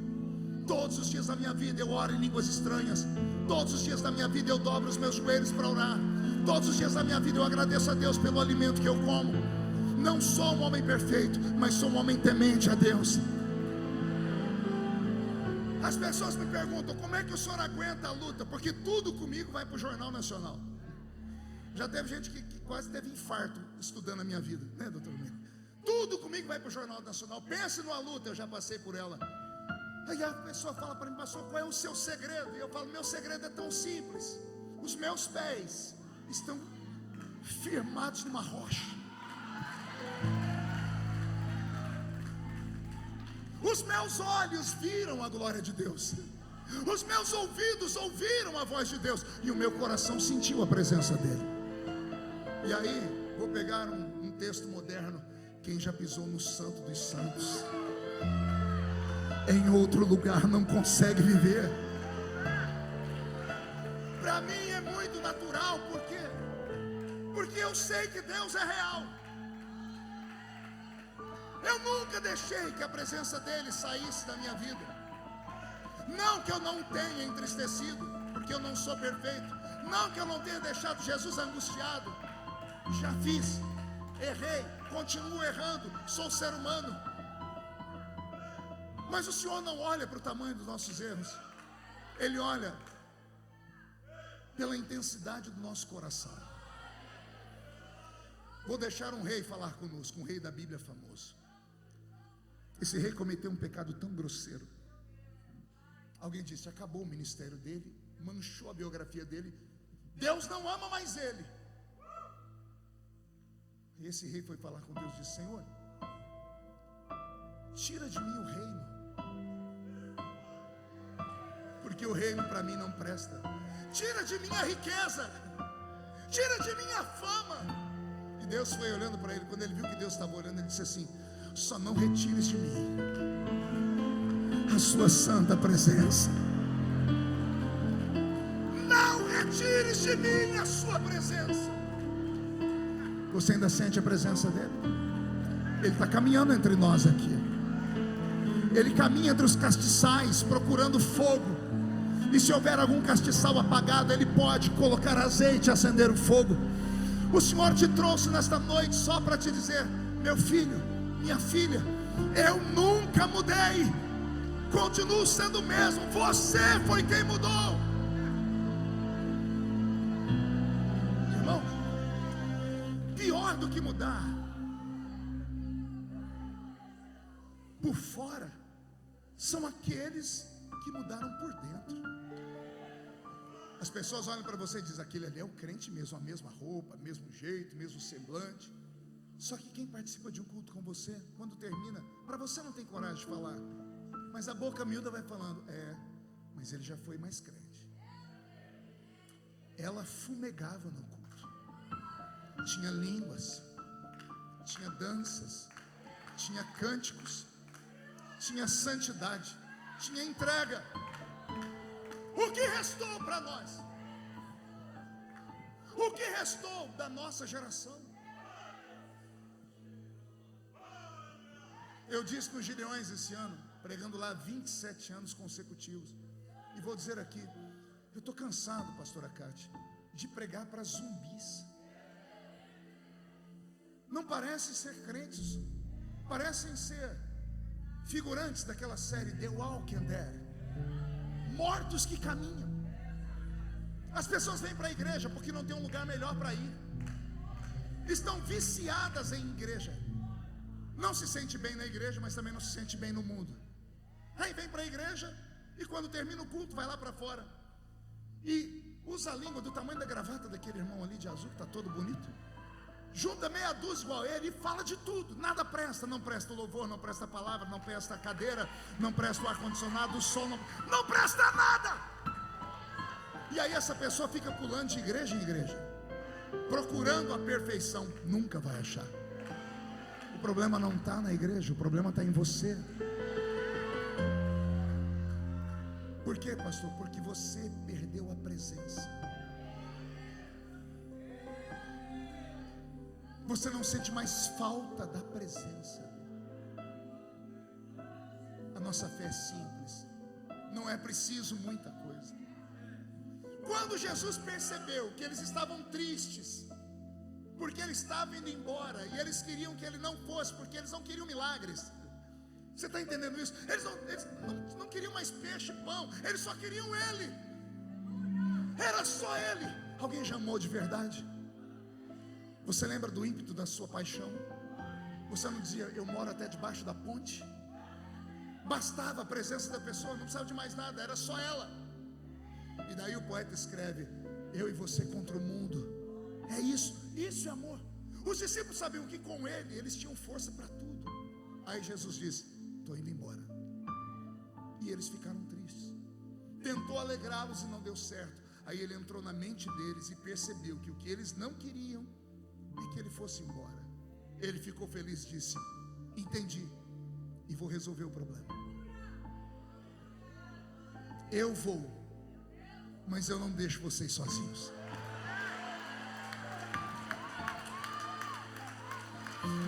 Todos os dias da minha vida eu oro em línguas estranhas. Todos os dias da minha vida eu dobro os meus joelhos para orar. Todos os dias da minha vida eu agradeço a Deus pelo alimento que eu como. Não sou um homem perfeito, mas sou um homem temente a Deus. As pessoas me perguntam: como é que o senhor aguenta a luta? Porque tudo comigo vai para o Jornal Nacional. Já teve gente que quase teve infarto estudando a minha vida, né, doutor Mendes? Tudo comigo vai para o Jornal Nacional. Pense numa luta, eu já passei por ela. Aí a pessoa fala para mim: pastor, qual é o seu segredo? E eu falo: meu segredo é tão simples. Os meus pés estão firmados numa rocha. Os meus olhos viram a glória de Deus. Os meus ouvidos ouviram a voz de Deus. E o meu coração sentiu a presença dele. E aí, vou pegar um texto moderno. Quem já pisou no Santo dos Santos, em outro lugar não consegue viver. Para mim é muito natural. Por quê? Porque eu sei que Deus é real. Eu nunca deixei que a presença dele saísse da minha vida. Não que eu não tenha entristecido, porque eu não sou perfeito. Não que eu não tenha deixado Jesus angustiado. Já fiz, errei, continuo errando, sou ser humano. Mas o Senhor não olha para o tamanho dos nossos erros. Ele olha pela intensidade do nosso coração. Vou deixar um rei falar conosco, um rei da Bíblia famoso. Esse rei cometeu um pecado tão grosseiro. Alguém disse: acabou o ministério dele, manchou a biografia dele, Deus não ama mais ele. E esse rei foi falar com Deus e disse: Senhor, tira de mim o reino, porque o reino para mim não presta. Tira de mim a riqueza, tira de mim a fama. E Deus foi olhando para ele. Quando ele viu que Deus estava olhando, ele disse assim: só não retires de mim a sua santa presença. Não retires de mim a sua presença. Você ainda sente a presença dele? Ele está caminhando entre nós aqui. Ele caminha entre os castiçais procurando fogo. E se houver algum castiçal apagado, ele pode colocar azeite e acender o fogo. O Senhor te trouxe nesta noite só para te dizer: meu filho, minha filha, eu nunca mudei, continuo sendo o mesmo. Você foi quem mudou. Irmão, pior do que mudar por fora são aqueles que mudaram por dentro. As pessoas olham para você e dizem: aquele ali é o crente mesmo, a mesma roupa, mesmo jeito, mesmo semblante. Só que quem participa de um culto com você, quando termina, para você não tem coragem de falar, mas a boca miúda vai falando: mas ele já foi mais crente. Ela fumegava no culto, tinha línguas, tinha danças, tinha cânticos, tinha santidade, tinha entrega. O que restou para nós? O que restou da nossa geração? Eu disse nos Gideões esse ano, pregando lá 27 anos consecutivos, e vou dizer aqui: eu estou cansado, pastora Cátia, de pregar para zumbis. não parecem ser crentes, parecem ser figurantes daquela série The Walking Dead, mortos que caminham. As pessoas vêm para a igreja porque não tem um lugar melhor para ir, estão viciadas em igreja, não se sente bem na igreja, mas também não se sente bem no mundo. Aí vem para a igreja e quando termina o culto vai lá para fora e usa a língua do tamanho da gravata daquele irmão ali de azul que está todo bonito, junta meia dúzia igual ele e fala de tudo, nada presta, não presta o louvor, não presta a palavra, não presta a cadeira, não presta o ar-condicionado, o som, não presta nada. E aí essa pessoa fica pulando de igreja em igreja, procurando a perfeição, nunca vai achar. O problema não está na igreja, o problema está em você. Por quê, pastor? Porque você perdeu a presença. Você não sente mais falta da presença. A nossa fé é simples, não é preciso muita coisa. Quando Jesus percebeu que eles estavam tristes, porque ele estava indo embora, e eles queriam que ele não fosse, porque eles não queriam milagres. Você está entendendo isso? Eles não queriam mais peixe e pão, eles só queriam ele. Era só ele. Alguém já amou de verdade? Você lembra do ímpeto da sua paixão? Você não dizia, eu moro até debaixo da ponte? Bastava a presença da pessoa, não precisava de mais nada, era só ela. E daí o poeta escreve, eu e você contra o mundo. É isso é amor. Os discípulos sabiam que com ele, eles tinham força para tudo. Aí Jesus disse, estou indo embora. E eles ficaram tristes. Tentou alegrá-los e não deu certo. Aí ele entrou na mente deles e percebeu que o que eles não queriam é que ele fosse embora. Ele ficou feliz e disse, entendi, e vou resolver o problema. Eu vou, mas eu não deixo vocês sozinhos.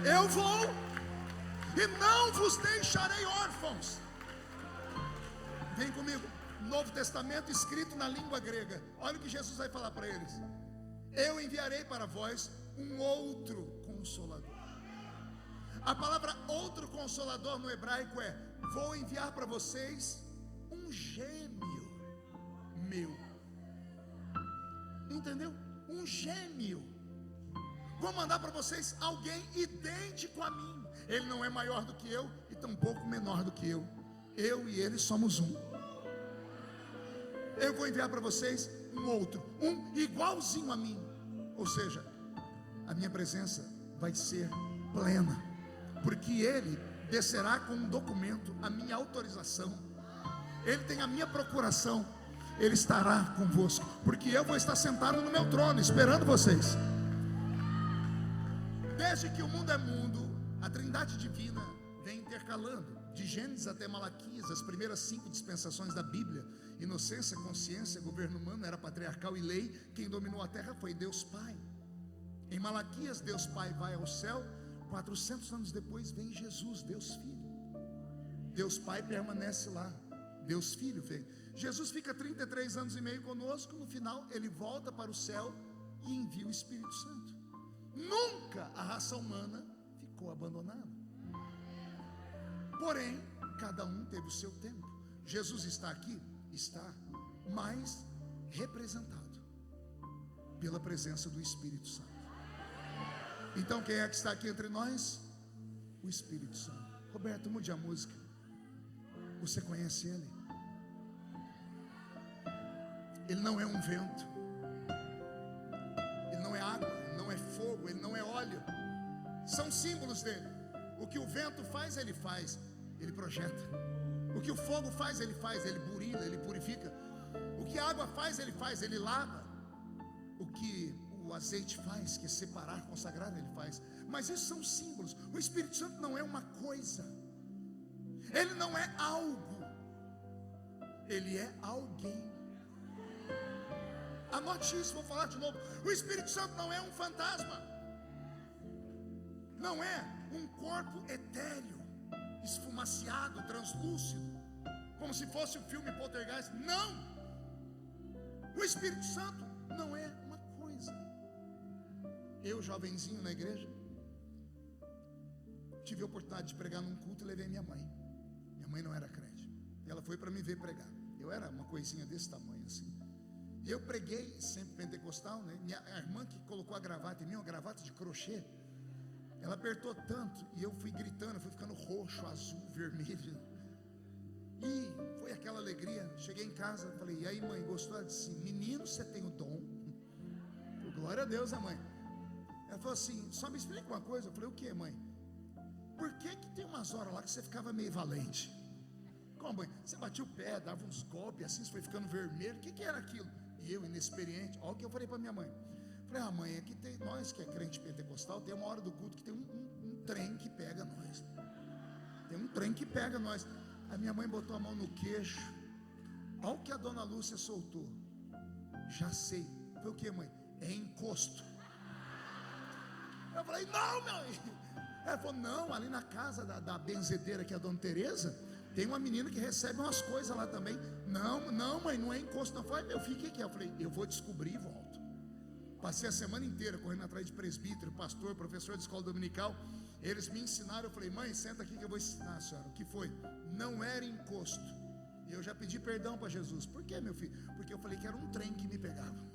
Eu vou e não vos deixarei órfãos. Vem comigo, Novo Testamento escrito na língua grega. Olha o que Jesus vai falar para eles. Eu enviarei para vós um outro Consolador. A palavra outro Consolador no hebraico é, vou enviar para vocês um gêmeo meu. Entendeu? Um gêmeo. Vou mandar para vocês alguém idêntico a mim. Ele não é maior do que eu e tampouco menor do que eu. Eu e ele somos um. Eu vou enviar para vocês um outro, um igualzinho a mim. Ou seja, a minha presença vai ser plena, porque ele descerá com um documento, a minha autorização. Ele tem a minha procuração. Ele estará convosco, porque eu vou estar sentado no meu trono, esperando vocês. Desde que o mundo é mundo, a Trindade Divina vem intercalando, de Gênesis até Malaquias, as primeiras 5 dispensações da Bíblia. Inocência, consciência, governo humano, era patriarcal e lei. Quem dominou a terra foi Deus Pai. Em Malaquias, Deus Pai vai ao céu. 400 anos depois vem Jesus, Deus Filho. Deus Pai permanece lá, Deus Filho vem. Jesus fica 33 anos e meio conosco. No final ele volta para o céu e envia o Espírito Santo. Nunca a raça humana ficou abandonada. Porém, cada um teve o seu tempo. Jesus está aqui? Está, mas representado pela presença do Espírito Santo. Então quem é que está aqui entre nós? O Espírito Santo. Roberto, mude a música. Você conhece Ele? Ele não é um vento, Ele não é água, Ele não é fogo, Ele não é óleo. São símbolos dele. O que o vento faz, Ele faz, Ele projeta. O que o fogo faz, Ele burila, Ele purifica. O que a água faz, Ele lava. O que o azeite faz, que é separar, consagrar, Ele faz. Mas isso são símbolos. O Espírito Santo não é uma coisa, Ele não é algo, Ele é alguém. Anote isso, vou falar de novo. O Espírito Santo não é um fantasma, não é um corpo etéreo, esfumaciado, translúcido, como se fosse o filme Poltergeist. Não, o Espírito Santo não é uma coisa. Eu, jovenzinho na igreja, tive a oportunidade de pregar num culto e levei minha mãe. Minha mãe não era crente, e ela foi para me ver pregar. Eu era uma coisinha desse tamanho assim. E eu preguei, sempre pentecostal, né? A irmã que colocou a gravata em mim, uma gravata de crochê, ela apertou tanto, e eu fui gritando, eu fui ficando roxo, azul, vermelho. E foi aquela alegria. Cheguei em casa, falei: e aí, mãe, gostou? Ela disse: menino, você tem o dom. Glória a Deus, né, mãe? Ela falou assim: só me explica uma coisa. Eu falei: o que, mãe? Por que tem umas horas lá que você ficava meio valente? Como, mãe? Você batia o pé, dava uns golpes assim, você foi ficando vermelho. O que era aquilo? E eu, inexperiente, olha o que eu falei para minha mãe. Falei: ah, mãe, aqui tem, nós que é crente pentecostal, tem uma hora do culto que tem um trem que pega nós. Tem um trem que pega nós. A minha mãe botou a mão no queixo. Olha o que a dona Lúcia soltou. Já sei. Foi o que, mãe? É encosto. Eu falei: não, mãe. Ela falou: não, ali na casa da benzedeira, que é a dona Tereza, tem uma menina que recebe umas coisas lá também. Não, mãe, não é encosto não. Eu falei: meu filho, o que é? Eu falei: eu vou descobrir e volto. Passei a semana inteira correndo atrás de presbítero, pastor, professor de escola dominical. Eles me ensinaram. Eu falei: mãe, senta aqui que eu vou ensinar a senhora. O que foi? Não era encosto. E eu já pedi perdão para Jesus. Por quê, meu filho? Porque eu falei que era um trem que me pegava.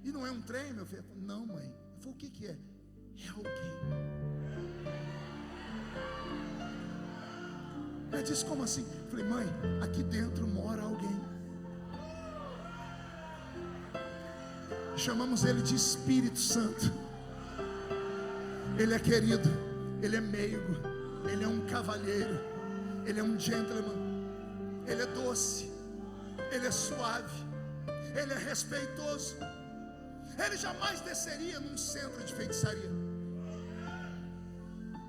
E não é um trem, meu filho? Eu falei: não, mãe. Eu falei: o que é? É alguém. Ela disse: como assim? Eu falei: mãe, aqui dentro mora alguém. Chamamos ele de Espírito Santo. Ele é querido, ele é meigo, ele é um cavalheiro, ele é um gentleman, ele é doce, ele é suave, ele é respeitoso. Ele jamais desceria num centro de feitiçaria,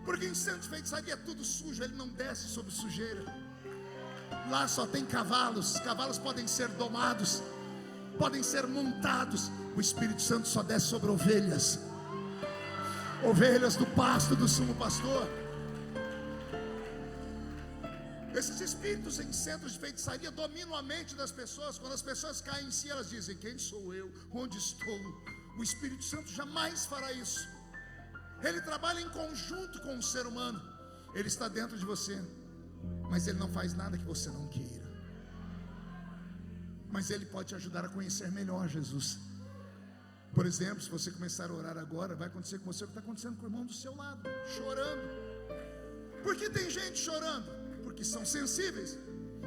porque em centro de feitiçaria é tudo sujo. Ele não desce sobre sujeira. Lá só tem cavalos. Cavalos podem ser domados, podem ser montados. O Espírito Santo só desce sobre ovelhas. Ovelhas do pasto do sumo pastor. Esses espíritos em centros de feitiçaria dominam a mente das pessoas. Quando as pessoas caem em si, elas dizem: quem sou eu? Onde estou? O Espírito Santo jamais fará isso. Ele trabalha em conjunto com o ser humano. Ele está dentro de você, mas ele não faz nada que você não queira. Mas ele pode te ajudar a conhecer melhor Jesus. Por exemplo, se você começar a orar agora, vai acontecer com você o que está acontecendo com o irmão do seu lado, chorando. Por que tem gente chorando? Porque são sensíveis.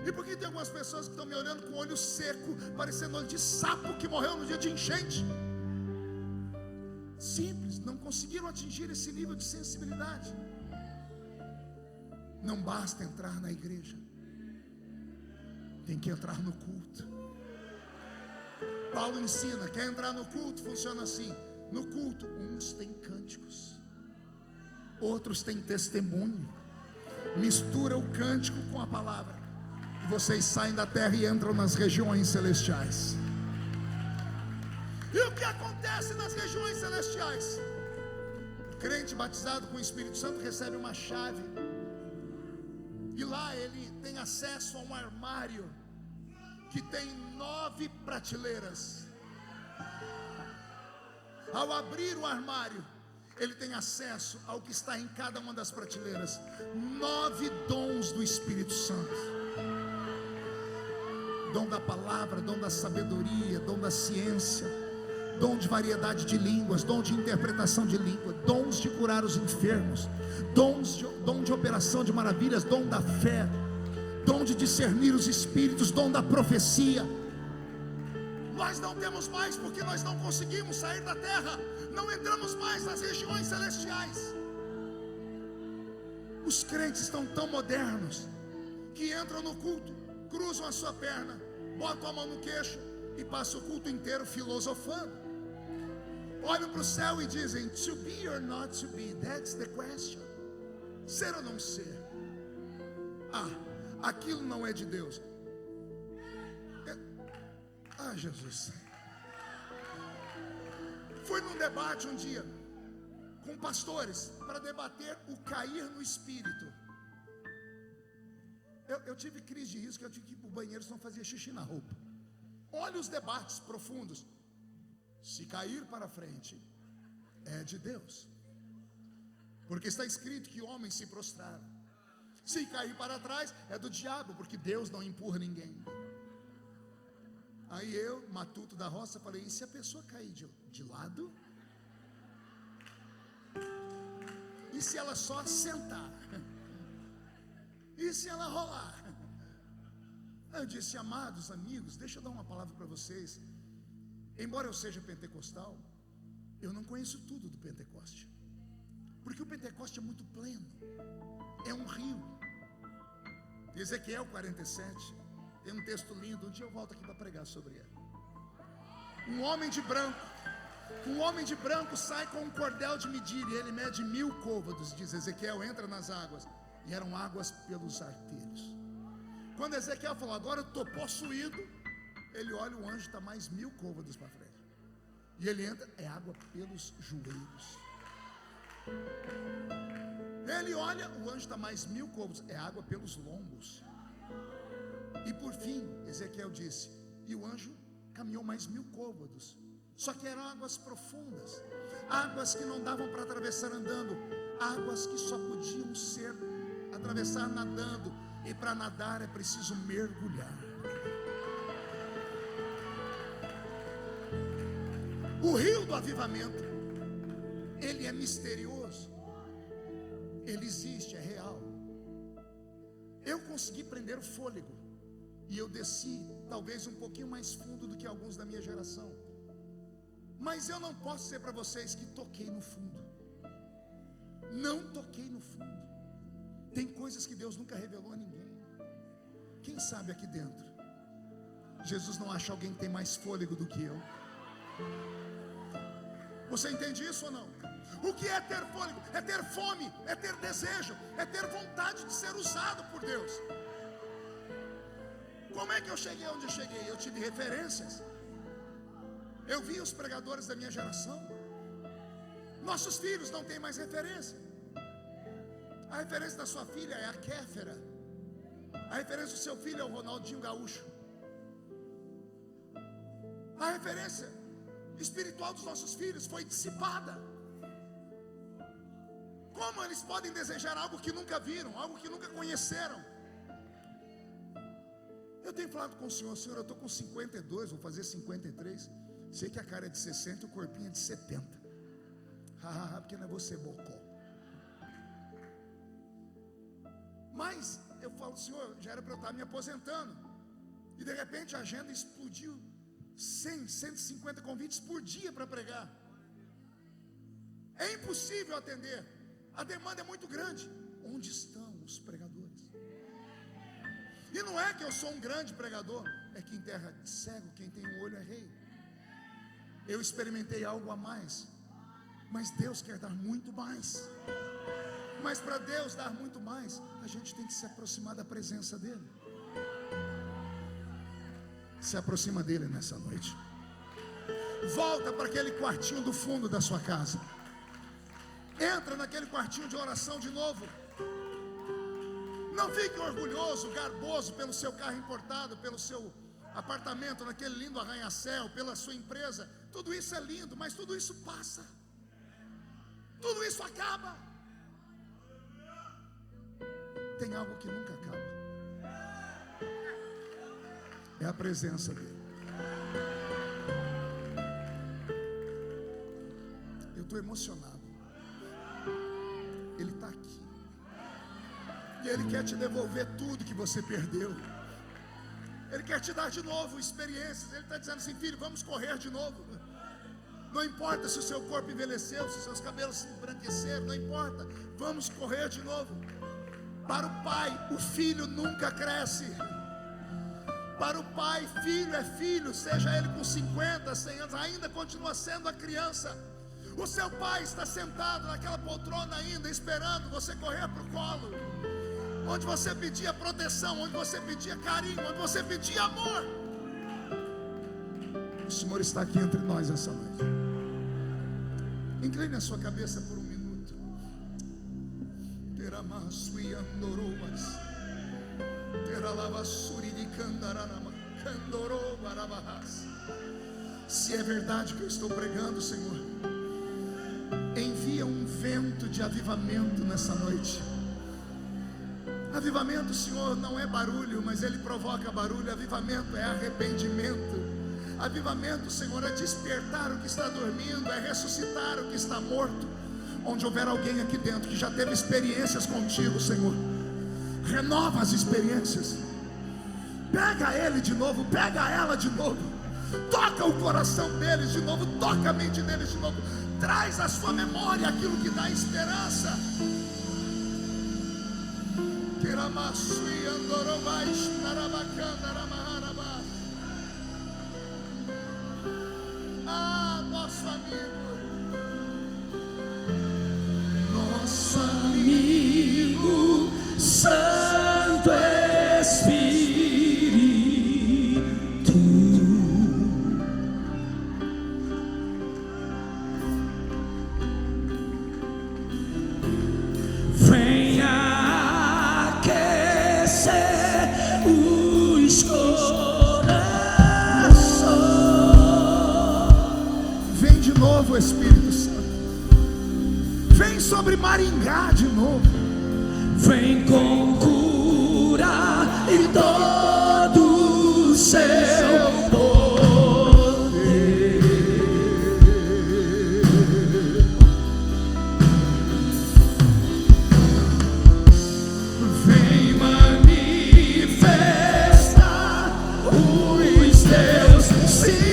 E por que tem algumas pessoas que estão me olhando com o olho seco, parecendo olho de sapo que morreu no dia de enchente? Simples, não conseguiram atingir esse nível de sensibilidade. Não basta entrar na igreja, tem que entrar no culto. Paulo ensina: quer entrar no culto? Funciona assim. No culto, uns têm cânticos, outros têm testemunho. Mistura o cântico com a palavra, e vocês saem da terra e entram nas regiões celestiais. E o que acontece nas regiões celestiais? O crente batizado com o Espírito Santo recebe uma chave, e lá ele tem acesso a um armário que tem 9 prateleiras. Ao abrir o armário, ele tem acesso ao que está em cada uma das prateleiras. 9 dons do Espírito Santo: dom da palavra, dom da sabedoria, dom da ciência, dom de variedade de línguas, dom de interpretação de língua, dons de curar os enfermos, dom de operação de maravilhas, dom da fé, dom de discernir os espíritos, dom da profecia. Nós não temos mais, porque nós não conseguimos sair da terra, não entramos mais nas regiões celestiais. Os crentes estão tão modernos que entram no culto, cruzam a sua perna, botam a mão no queixo e passam o culto inteiro filosofando. Olham para o céu e dizem: to be or not to be, that's the question. Ser ou não ser? Aquilo não é de Deus. Jesus. Fui num debate um dia com pastores para debater o cair no espírito. Eu tive crise de risco, eu tive que ir para o banheiro, senão fazia xixi na roupa. Olha os debates profundos. Se cair para frente, é de Deus. porque está escrito que homens se prostraram. Se cair para trás é do diabo, porque Deus não empurra ninguém. Aí eu, matuto da roça, falei: e se a pessoa cair de lado? E se ela só sentar? E se ela rolar? Aí eu disse: amados amigos, deixa eu dar uma palavra para vocês. Embora eu seja pentecostal, eu não conheço tudo do Pentecoste, porque o Pentecoste é muito pleno, é um rio. Ezequiel 47 tem um texto lindo, um dia eu volto aqui para pregar sobre ele. Um homem de branco sai com um cordel de medir, e ele mede 1000 côvados, diz Ezequiel, entra nas águas, e eram águas pelos artelhos. Quando Ezequiel falou: agora eu estou possuído, ele olha, o anjo está mais 1000 côvados para frente, e ele entra, é água pelos joelhos. Ele olha, o anjo está mais 1000 côvados, é água pelos lombos. E por fim, Ezequiel disse: e o anjo caminhou mais 1000 côvados, só que eram águas profundas, águas que não davam para atravessar andando, águas que só podiam ser atravessar nadando, e para nadar é preciso mergulhar. O rio do avivamento, ele é misterioso, ele existe, é real. Eu consegui prender o fôlego, e eu desci talvez um pouquinho mais fundo do que alguns da minha geração, mas eu não posso dizer para vocês que toquei no fundo. Não toquei no fundo. Tem coisas que Deus nunca revelou a ninguém. Quem sabe aqui dentro Jesus não acha alguém que tem mais fôlego do que eu? Você entende isso ou não? O que é ter fôlego? É ter fome, é ter desejo, é ter vontade de ser usado por Deus. Como é que eu cheguei onde eu cheguei? Eu tive referências. Eu vi os pregadores da minha geração. Nossos filhos não têm mais referência. A referência da sua filha é a Kéfera. A referência do seu filho é o Ronaldinho Gaúcho. A referência espiritual dos nossos filhos foi dissipada. Como eles podem desejar algo que nunca viram, algo que nunca conheceram? Eu tenho falado com o Senhor: eu estou com 52, vou fazer 53. Sei que a cara é de 60 e o corpinho é de 70. Porque não é você, bocó. Mas eu falo: Senhor, já era para eu estar me aposentando, e de repente a agenda explodiu. 100, 150 convites por dia para pregar. É impossível atender. A demanda é muito grande. Onde estão os pregadores? E não é que eu sou um grande pregador, é que em terra de cego quem tem um olho é rei. Eu experimentei algo a mais, mas Deus quer dar muito mais. Mas para Deus dar muito mais, a gente tem que se aproximar da presença dEle. Se aproxima dEle nessa noite. Volta para aquele quartinho do fundo da sua casa. Entra naquele quartinho de oração de novo. Não fique orgulhoso, garboso pelo seu carro importado, pelo seu apartamento naquele lindo arranha-céu, pela sua empresa. Tudo isso é lindo, mas tudo isso passa. Tudo isso acaba. Tem algo que nunca acaba. É a presença dEle. Eu estou emocionado. Ele está aqui. E Ele quer te devolver tudo que você perdeu. Ele quer te dar de novo experiências. Ele está dizendo assim: filho, vamos correr de novo. Não importa se o seu corpo envelheceu, se os seus cabelos se embranqueceram, não importa. Vamos correr de novo. Para o pai, o filho nunca cresce. Para o pai, filho é filho, seja ele com 50, 100 anos, ainda continua sendo a criança. O seu pai está sentado naquela poltrona ainda, esperando você correr para o colo, onde você pedia proteção, onde você pedia carinho, onde você pedia amor. O Senhor está aqui entre nós essa noite. Incline a sua cabeça por um minuto. Se é verdade que eu estou pregando, Senhor, envia um vento de avivamento nessa noite. Avivamento, Senhor, não é barulho, mas ele provoca barulho. Avivamento é arrependimento. Avivamento, Senhor, é despertar o que está dormindo, é ressuscitar o que está morto. Onde houver alguém aqui dentro que já teve experiências contigo, Senhor, renova as experiências. Pega ele de novo, pega ela de novo, toca o coração deles de novo, toca a mente deles de novo, traz à sua memória aquilo que dá esperança. Ah, nosso amigo, Santo Espírito, venha aquecer os corações. Vem de novo, Espírito Santo. Vem sobre Maringá de novo. Vem com cura e todo o seu poder. Vem manifestar os teus sinais.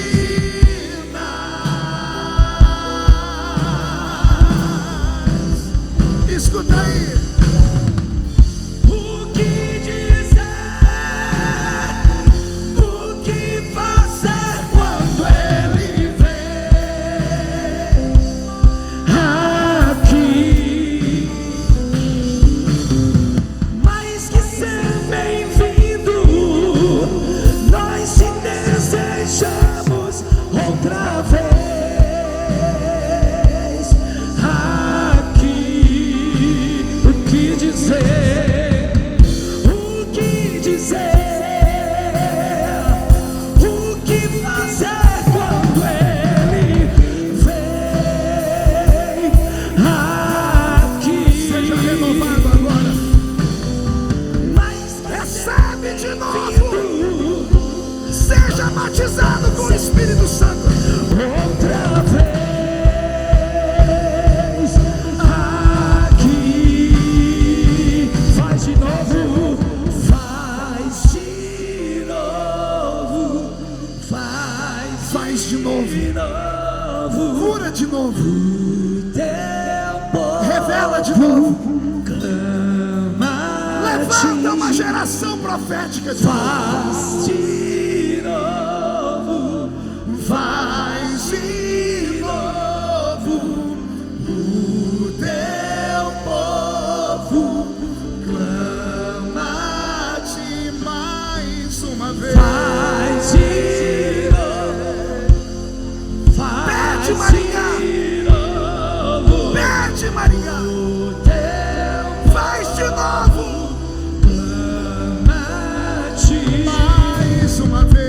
Escuta aí. Batizado com o Espírito Santo outra vez aqui. Faz de novo, faz de novo, faz de novo, cura de novo, revela de novo, levanta uma geração profética de novo. Faz de novo, o teu povo clama-te mais uma vez. Faz de novo, pede Maringá, pede Maringá, faz de novo, clama-te mais uma vez.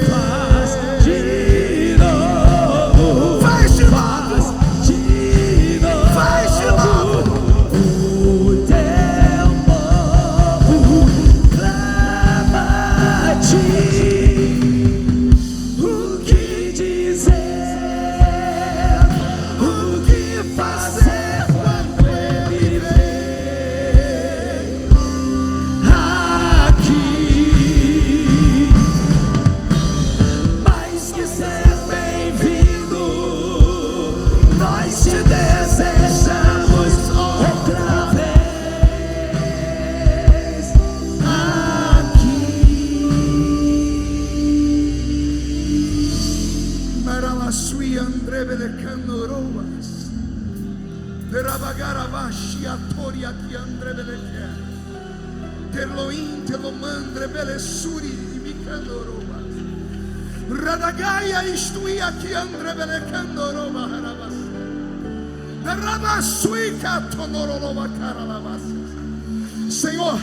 Senhor,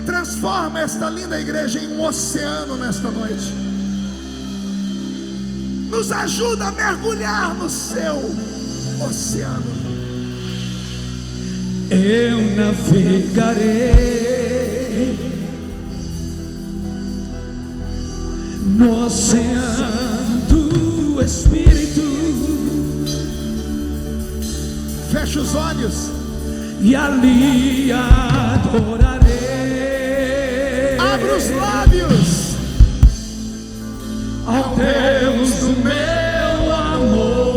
transforma esta linda igreja em um oceano nesta noite. Nos ajuda a mergulhar no seu oceano. eu navegarei no oceano do Espírito. Feche os olhos e ali adorarei. Abra os lábios ao Deus do meu amor.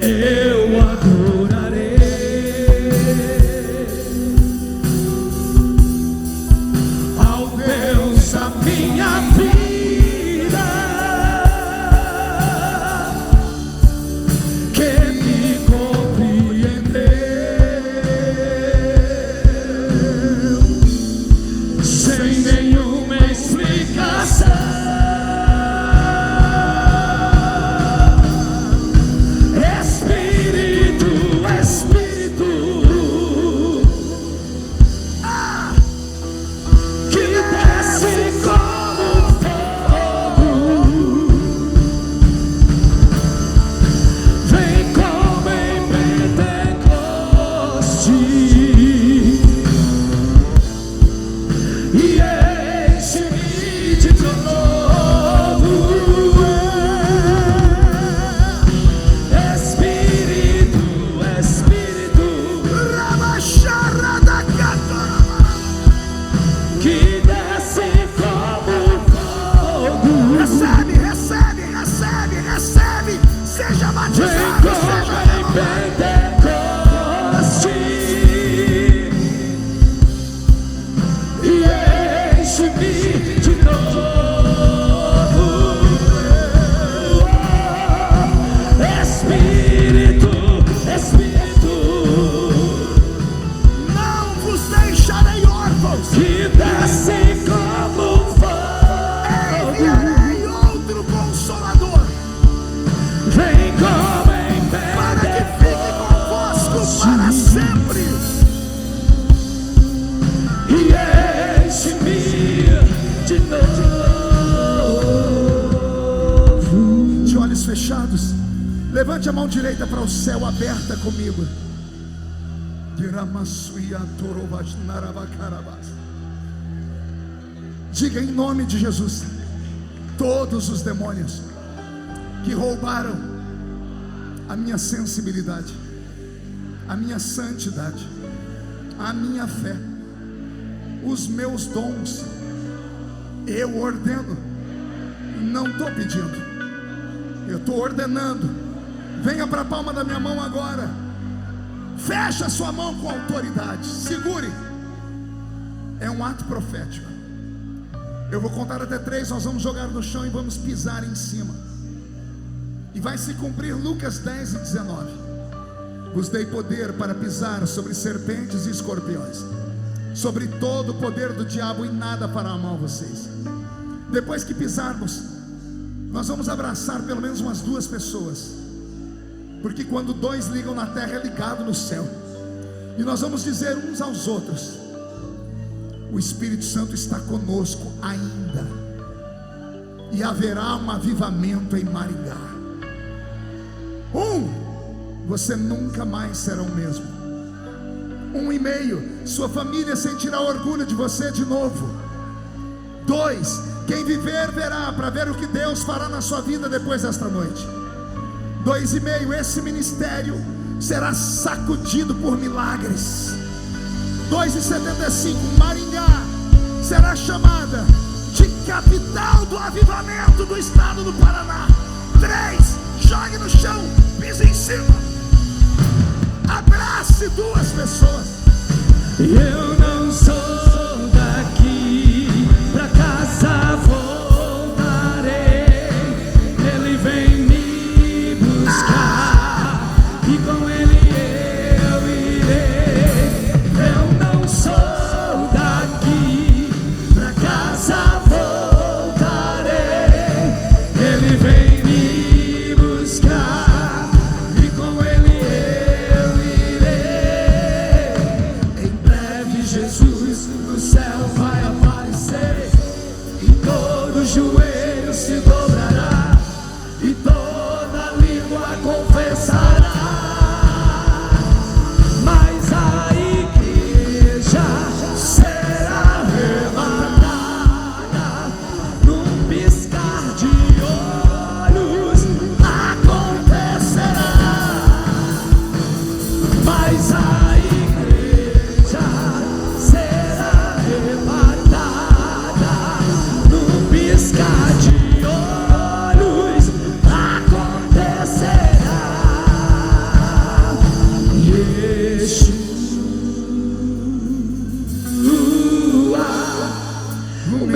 Eu adorarei ao Deus da minha vida, que me compreendeu sem nenhuma explicação. Seja batizado, seja Pentecoste, e enche-me de novo. Espírito, Espírito, não vos deixarei órfãos, que desce como fogo. Enviarei outro Consolador, Vem como em para que fique convosco para sempre. e enche-me de novo. De olhos fechados, levante a mão direita para o céu, aberta comigo. Diga em nome de Jesus: todos os demônios que roubaram a minha sensibilidade, a minha santidade, a minha fé, os meus dons, eu ordeno, não estou pedindo, eu estou ordenando. Venha para a palma da minha mão agora, feche a sua mão com autoridade, segure, é um ato profético. Eu vou contar até 3, nós vamos jogar no chão e vamos pisar em cima. E vai se cumprir Lucas 10:19. Vos dei poder para pisar sobre serpentes e escorpiões, sobre todo o poder do diabo, e nada fará mal a vocês. Depois que pisarmos, nós vamos abraçar pelo menos umas 2 pessoas, porque quando 2 ligam na terra, é ligado no céu. E nós vamos dizer uns aos outros: o Espírito Santo está conosco ainda, e haverá um avivamento em Maringá. Você nunca mais será o mesmo. 1,5, sua família sentirá orgulho de você de novo. 2, quem viver verá, para ver o que Deus fará na sua vida depois desta noite. 2,5, esse ministério será sacudido por milagres. 2,75, Maringá será chamada de capital do avivamento do estado do Paraná. 3, jogue no chão, pise em cima, abrace 2 pessoas. Eu não sou daqui, pra casa voltarei. Ele vem me buscar e com ele eu irei. Eu não sou daqui, pra casa voltarei. Ele vem me buscar e com ele eu irei. Em breve Jesus no céu vai aparecer, e todo joelho se dobrará, e toda língua confessará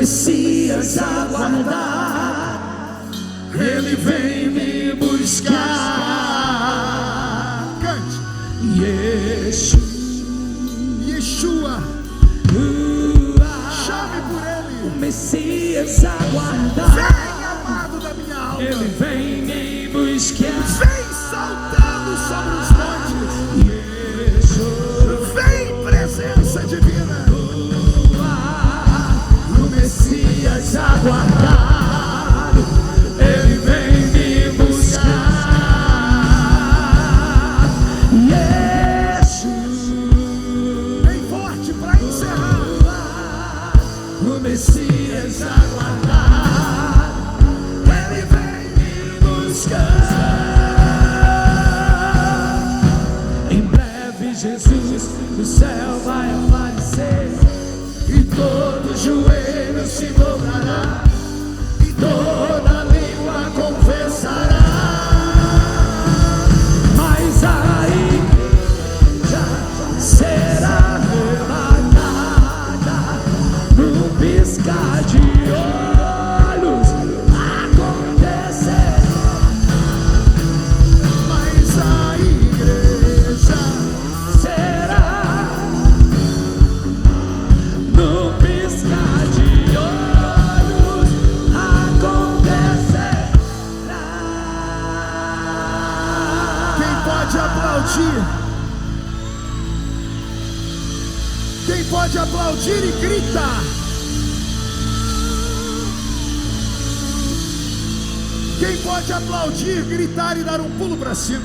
Messias aguardar, Ele vem me buscar. Cante. Yeshua, Chame por Ele. o Messias aguardar, Vem, amado da minha alma. Ele vem me buscar. Vem saltando sobre os montes. Vem, presença divina. O Messias aguardado, Ele vem me buscar. Bem forte para encerrar. O Messias aguardado, Ele vem me buscar. Em breve Jesus do céu vai aparecer, e todo joelho se dobrará, e toda língua confessará. Mas aí já será arrebatada, num piscar de olhos acontecer. Mas a igreja Será num piscar de olhos acontecerá. Quem pode aplaudir? Quem pode aplaudir e gritar? Quem pode aplaudir, gritar e dar um pulo para cima?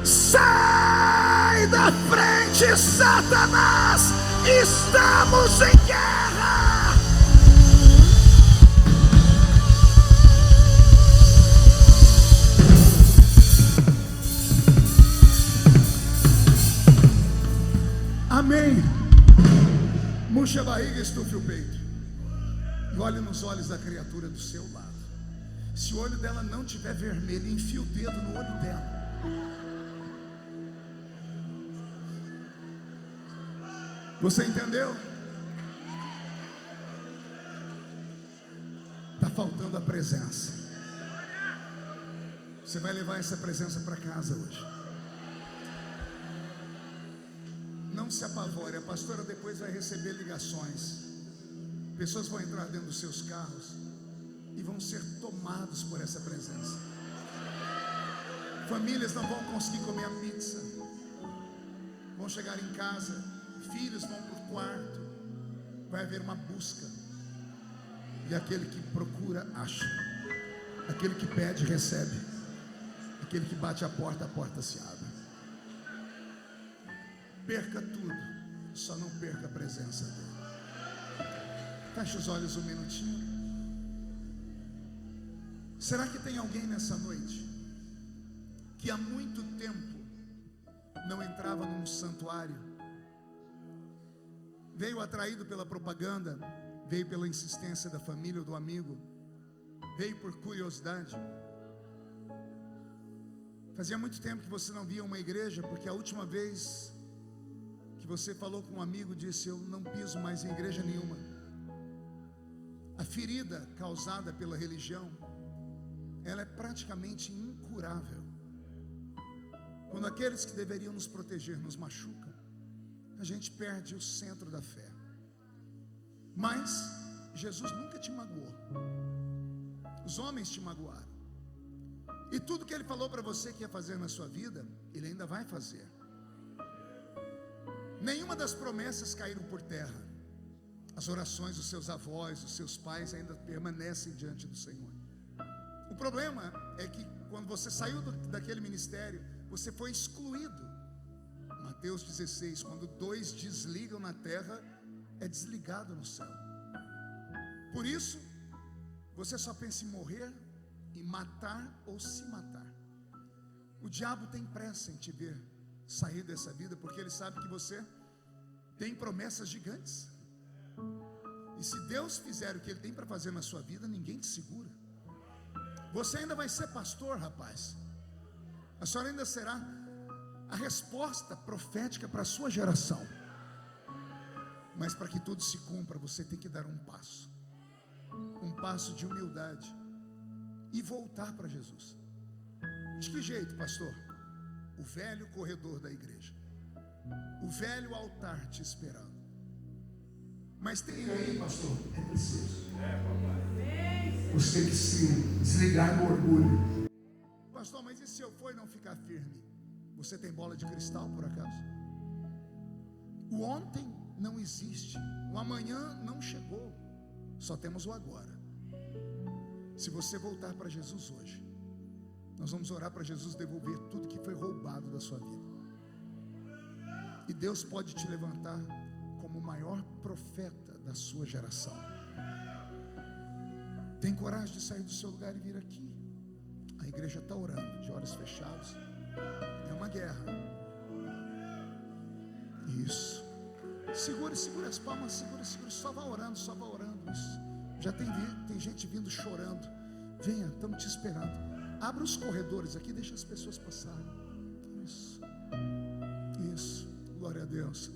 Sai da frente, Satanás! Estamos em guerra! Amém. Murche a barriga, estufe o peito. E olhe nos olhos da criatura do seu lado. Se o olho dela não tiver vermelho, enfie o dedo no olho dela. Você entendeu? Está faltando a presença. Você vai levar essa presença para casa hoje. Não se apavore, a pastora depois vai receber ligações. Pessoas vão entrar dentro dos seus carros e vão ser tomados por essa presença. Famílias não vão conseguir comer a pizza. Vão chegar em casa, filhos vão para o quarto. Vai haver uma busca. E aquele que procura, acha. Aquele que pede, recebe. Aquele que bate a porta se abre. Perca tudo, só não perca a presença dele. Feche os olhos um minutinho. Será que tem alguém nessa noite que há muito tempo não entrava num santuário? Veio atraído pela propaganda, veio pela insistência da família ou do amigo, veio por curiosidade. Fazia muito tempo que você não via uma igreja, porque a última vez que você falou com um amigo, disse: eu não piso mais em igreja nenhuma. A ferida causada pela religião, ela é praticamente incurável. Quando aqueles que deveriam nos proteger nos machucam, a gente perde o centro da fé. Mas Jesus nunca te magoou. Os homens te magoaram. E tudo que Ele falou para você que ia fazer na sua vida, Ele ainda vai fazer. Nenhuma das promessas caíram por terra. As orações dos seus avós, dos seus pais ainda permanecem diante do Senhor. O problema é que quando você saiu daquele ministério, você foi excluído. Mateus 16, quando dois desligam na terra, é desligado no céu. Por isso, você só pensa em morrer, em matar ou se matar. O diabo tem pressa em te ver sair dessa vida, porque ele sabe que você tem promessas gigantes. E se Deus fizer o que Ele tem para fazer na sua vida, ninguém te segura. Você ainda vai ser pastor, rapaz. A senhora ainda será a resposta profética para a sua geração. Mas para que tudo se cumpra, você tem que dar um passo de humildade e voltar para Jesus. De que jeito, pastor? O velho corredor da igreja, o velho altar te esperando. Mas tem aí, pastor, é preciso você tem que se desligar do orgulho. Pastor, mas e se eu for e não ficar firme? Você tem bola de cristal por acaso? O ontem não existe, o amanhã não chegou, só temos o agora. Se você voltar para Jesus hoje, nós vamos orar para Jesus devolver tudo que foi roubado da sua vida. E Deus pode te levantar como o maior profeta da sua geração. Tem coragem de sair do seu lugar e vir aqui? A igreja está orando, de olhos fechados. É uma guerra. Isso. Segure as palmas, segure. Só vá orando, Isso. Já tem gente vindo chorando. Venha, estamos te esperando. Abra os corredores aqui, deixa as pessoas passarem. Isso. Glória a Deus.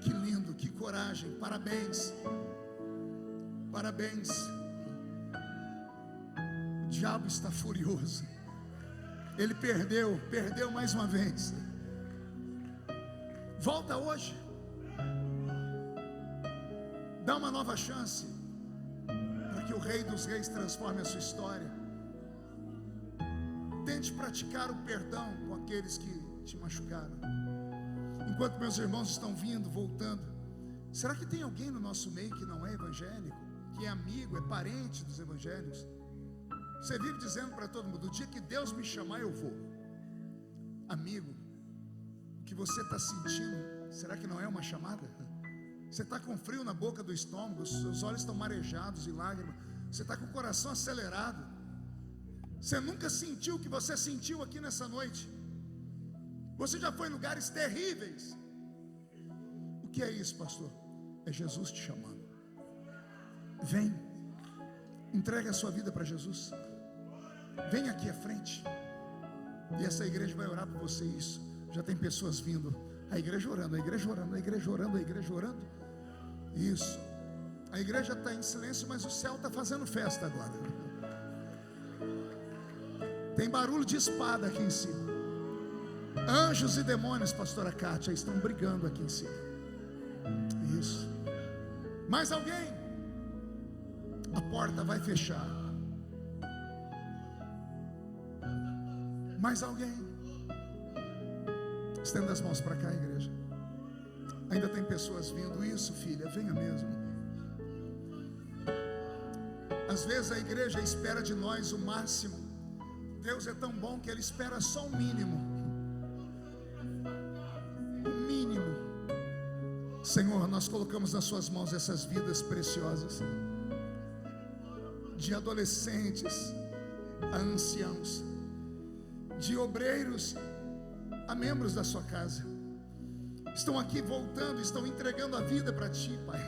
Que lindo, que coragem. Parabéns. O diabo está furioso. Ele perdeu mais uma vez. Volta hoje. Dá uma nova chance para que o Rei dos Reis transforme a sua história. Tente praticar o perdão com aqueles que te machucaram. Enquanto meus irmãos estão vindo, voltando, será que tem alguém no nosso meio que não é evangélico, que é amigo, é parente dos evangélicos? Você vive dizendo para todo mundo: o dia que Deus me chamar eu vou. Amigo, o que você está sentindo, será que não é uma chamada? Você está com frio na boca do estômago, seus olhos estão marejados em lágrimas, você está com o coração acelerado. Você nunca sentiu o que você sentiu aqui nessa noite. Você já foi em lugares terríveis. O que é isso, pastor? É Jesus te chamando. Vem, entregue a sua vida para Jesus. Vem aqui à frente. E essa igreja vai orar por você. Isso. Já tem pessoas vindo. A igreja orando, a igreja orando, a igreja orando, a igreja orando. Isso. A igreja está em silêncio, mas o céu está fazendo festa agora. Tem barulho de espada aqui em cima. Anjos e demônios, pastora Kátia, estão brigando aqui em cima. Isso. Mais alguém? A porta vai fechar. Mais alguém? Estenda as mãos para cá, igreja. Ainda tem pessoas vindo. Isso, filha, venha mesmo. Às vezes a igreja espera de nós o máximo. Deus é tão bom que Ele espera só o mínimo. O mínimo. Senhor, nós colocamos nas suas mãos essas vidas preciosas, de adolescentes a anciãos, de obreiros a membros da sua casa. Estão aqui voltando, estão entregando a vida para Ti, Pai.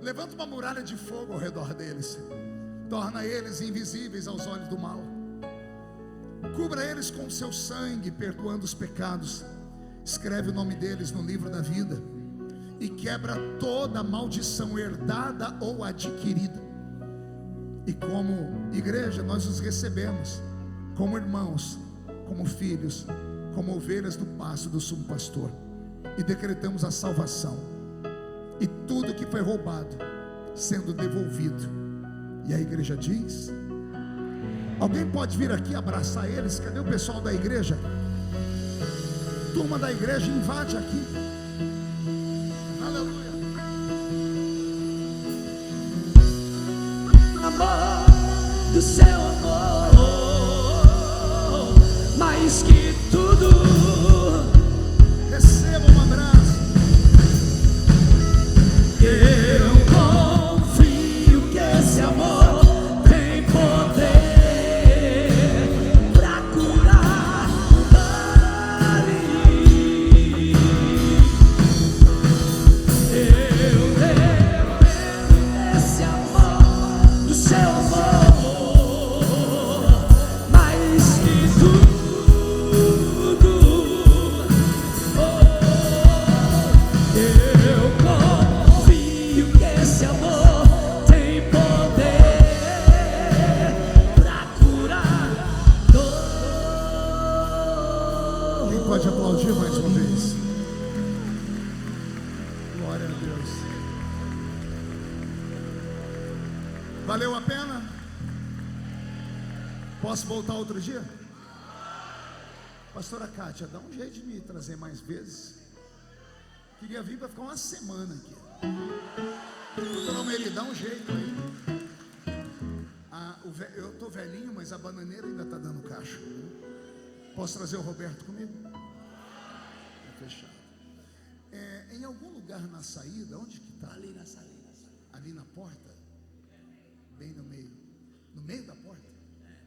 Levanta uma muralha de fogo ao redor deles. Torna eles invisíveis aos olhos do mal. Cubra eles com o seu sangue, perdoando os pecados. Escreve o nome deles no livro da vida e quebra toda maldição herdada ou adquirida. E como igreja nós os recebemos como irmãos, como filhos, como ovelhas do pasto do sumo pastor, e decretamos a salvação e tudo que foi roubado sendo devolvido. E a igreja diz: alguém pode vir aqui abraçar eles? Cadê o pessoal da igreja? Turma da igreja, invade aqui. Aleluia. Amor do seu amor, mais que tudo. Receba um abraço. Eu confio que esse amor tem poder pra curar o vale. Eu dependo desse amor, do seu amor, mais que tudo. aplaudir mais uma vez. Glória a Deus. Valeu a pena? Posso voltar outro dia? Pastora Kátia, dá um jeito de me trazer mais vezes. Queria vir para ficar uma semana aqui. Doutor Almeida, dá um jeito aí. Eu estou velhinho, mas a bananeira ainda está dando cacho. Posso trazer o Roberto comigo? Tá fechado. Em algum lugar na saída, onde que está? Ali na saída. Ali na porta? Bem no meio. No meio da porta?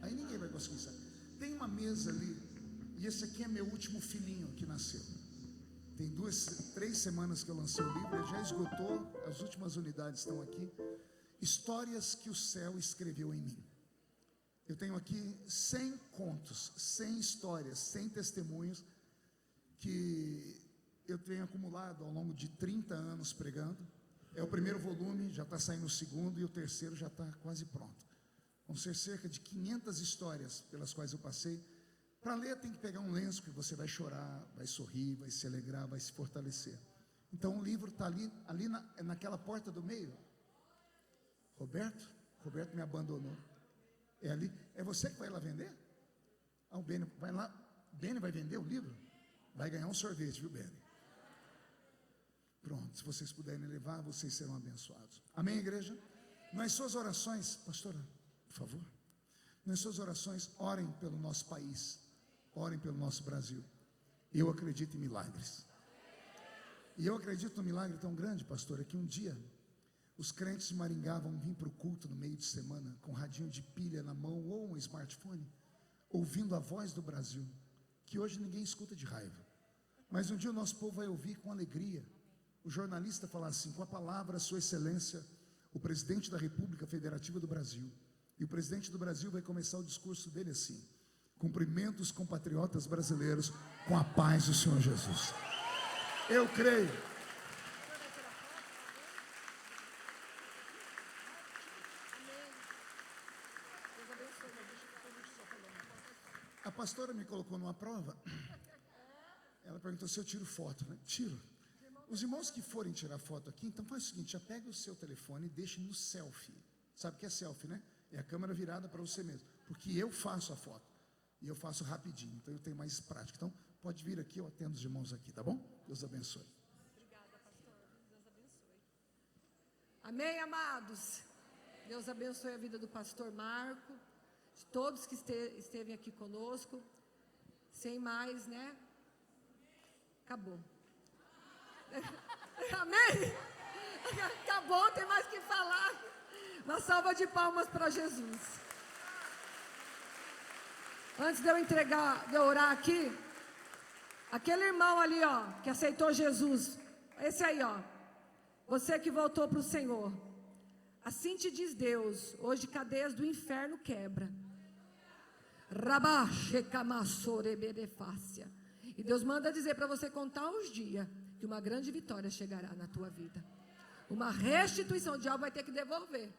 Aí ninguém vai conseguir sair. Tem uma mesa ali. E esse aqui é meu último filhinho que nasceu. Tem 3 semanas que eu lancei o livro. Ele já esgotou. As últimas unidades estão aqui. Histórias que o céu escreveu em mim. Eu tenho aqui 100 contos, 100 histórias, 100 testemunhos que eu tenho acumulado ao longo de 30 anos pregando. É o primeiro volume, já está saindo o segundo, e o terceiro já está quase pronto. Vão ser cerca de 500 histórias pelas quais eu passei. Para ler tem que pegar um lenço que você vai chorar, vai sorrir, vai se alegrar, vai se fortalecer. Então o livro está ali naquela porta do meio. Roberto me abandonou. É ali. É você que vai lá vender? O Beni vai lá. Beni vai vender o livro? Vai ganhar um sorvete, viu, Beni? Pronto, se vocês puderem levar, vocês serão abençoados. Amém, igreja? Nas suas orações, pastora, por favor. Nas suas orações, orem pelo nosso país. Orem pelo nosso Brasil. Eu acredito em milagres. E eu acredito num milagre tão grande, pastora, que um dia os crentes de Maringá vão vir para o culto no meio de semana, com um radinho de pilha na mão ou um smartphone, ouvindo a voz do Brasil, que hoje ninguém escuta de raiva. Mas um dia o nosso povo vai ouvir com alegria o jornalista falar assim: com a palavra, Sua Excelência, o presidente da República Federativa do Brasil. E o presidente do Brasil vai começar o discurso dele assim: cumprimento os compatriotas brasileiros com a paz do Senhor Jesus. Eu creio. A pastora me colocou numa prova. Ela perguntou se eu tiro foto, né? Tiro. Os irmãos que forem tirar foto aqui, então faz o seguinte: já pega o seu telefone e deixe no selfie. Sabe o que é selfie, né? É a câmera virada para você mesmo. Porque eu faço a foto. E eu faço rapidinho, então eu tenho mais prática. Então pode vir aqui, eu atendo os irmãos aqui, tá bom? Deus abençoe. Obrigada, pastor. Deus abençoe. Amém, amados? Deus abençoe a vida do pastor Marco, de todos que esteve aqui conosco. Sem mais, né? Acabou. Amém? Acabou, não tem mais o que falar. Uma salva de palmas para Jesus. Antes de eu orar aqui, aquele irmão ali, ó, que aceitou Jesus, esse aí, ó, você que voltou para o Senhor, assim te diz Deus, hoje cadeias do inferno quebra. E Deus manda dizer para você contar os dias, que uma grande vitória chegará na tua vida. Uma restituição, o diabo vai ter que devolver.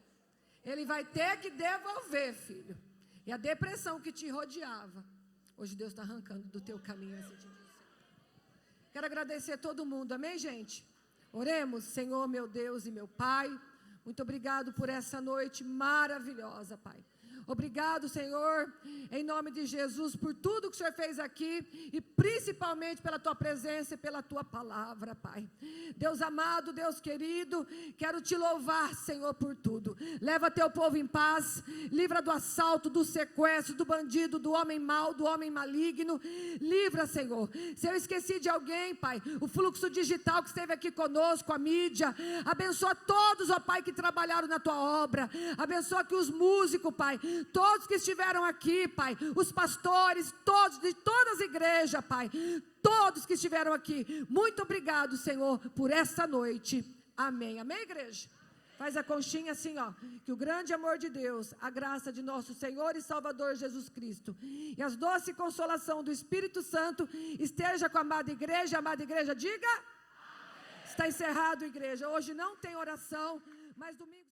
Ele vai ter que devolver, filho. E a depressão que te rodeava, hoje Deus está arrancando do teu caminho. Quero agradecer a todo mundo, amém, gente? Oremos. Senhor, meu Deus e meu Pai, muito obrigado por essa noite maravilhosa, Pai. Obrigado, Senhor, em nome de Jesus, por tudo que o Senhor fez aqui e principalmente pela Tua presença e pela Tua palavra, Pai. Deus amado, Deus querido, quero Te louvar, Senhor, por tudo. Leva Teu povo em paz, livra do assalto, do sequestro, do bandido, do homem mau, do homem maligno. Livra, Senhor. Se eu esqueci de alguém, Pai, o fluxo digital que esteve aqui conosco, a mídia, abençoa todos, ó Pai, que trabalharam na Tua obra. Abençoa que os músicos, Pai, todos que estiveram aqui, Pai, os pastores, todos, de todas as igrejas, Pai, todos que estiveram aqui, muito obrigado, Senhor, por essa noite, amém, amém, igreja? Faz a conchinha assim, ó, que o grande amor de Deus, a graça de nosso Senhor e Salvador Jesus Cristo, e as doce consolação do Espírito Santo, esteja com a amada igreja, diga, amém. Está encerrado, igreja, hoje não tem oração, mas domingo...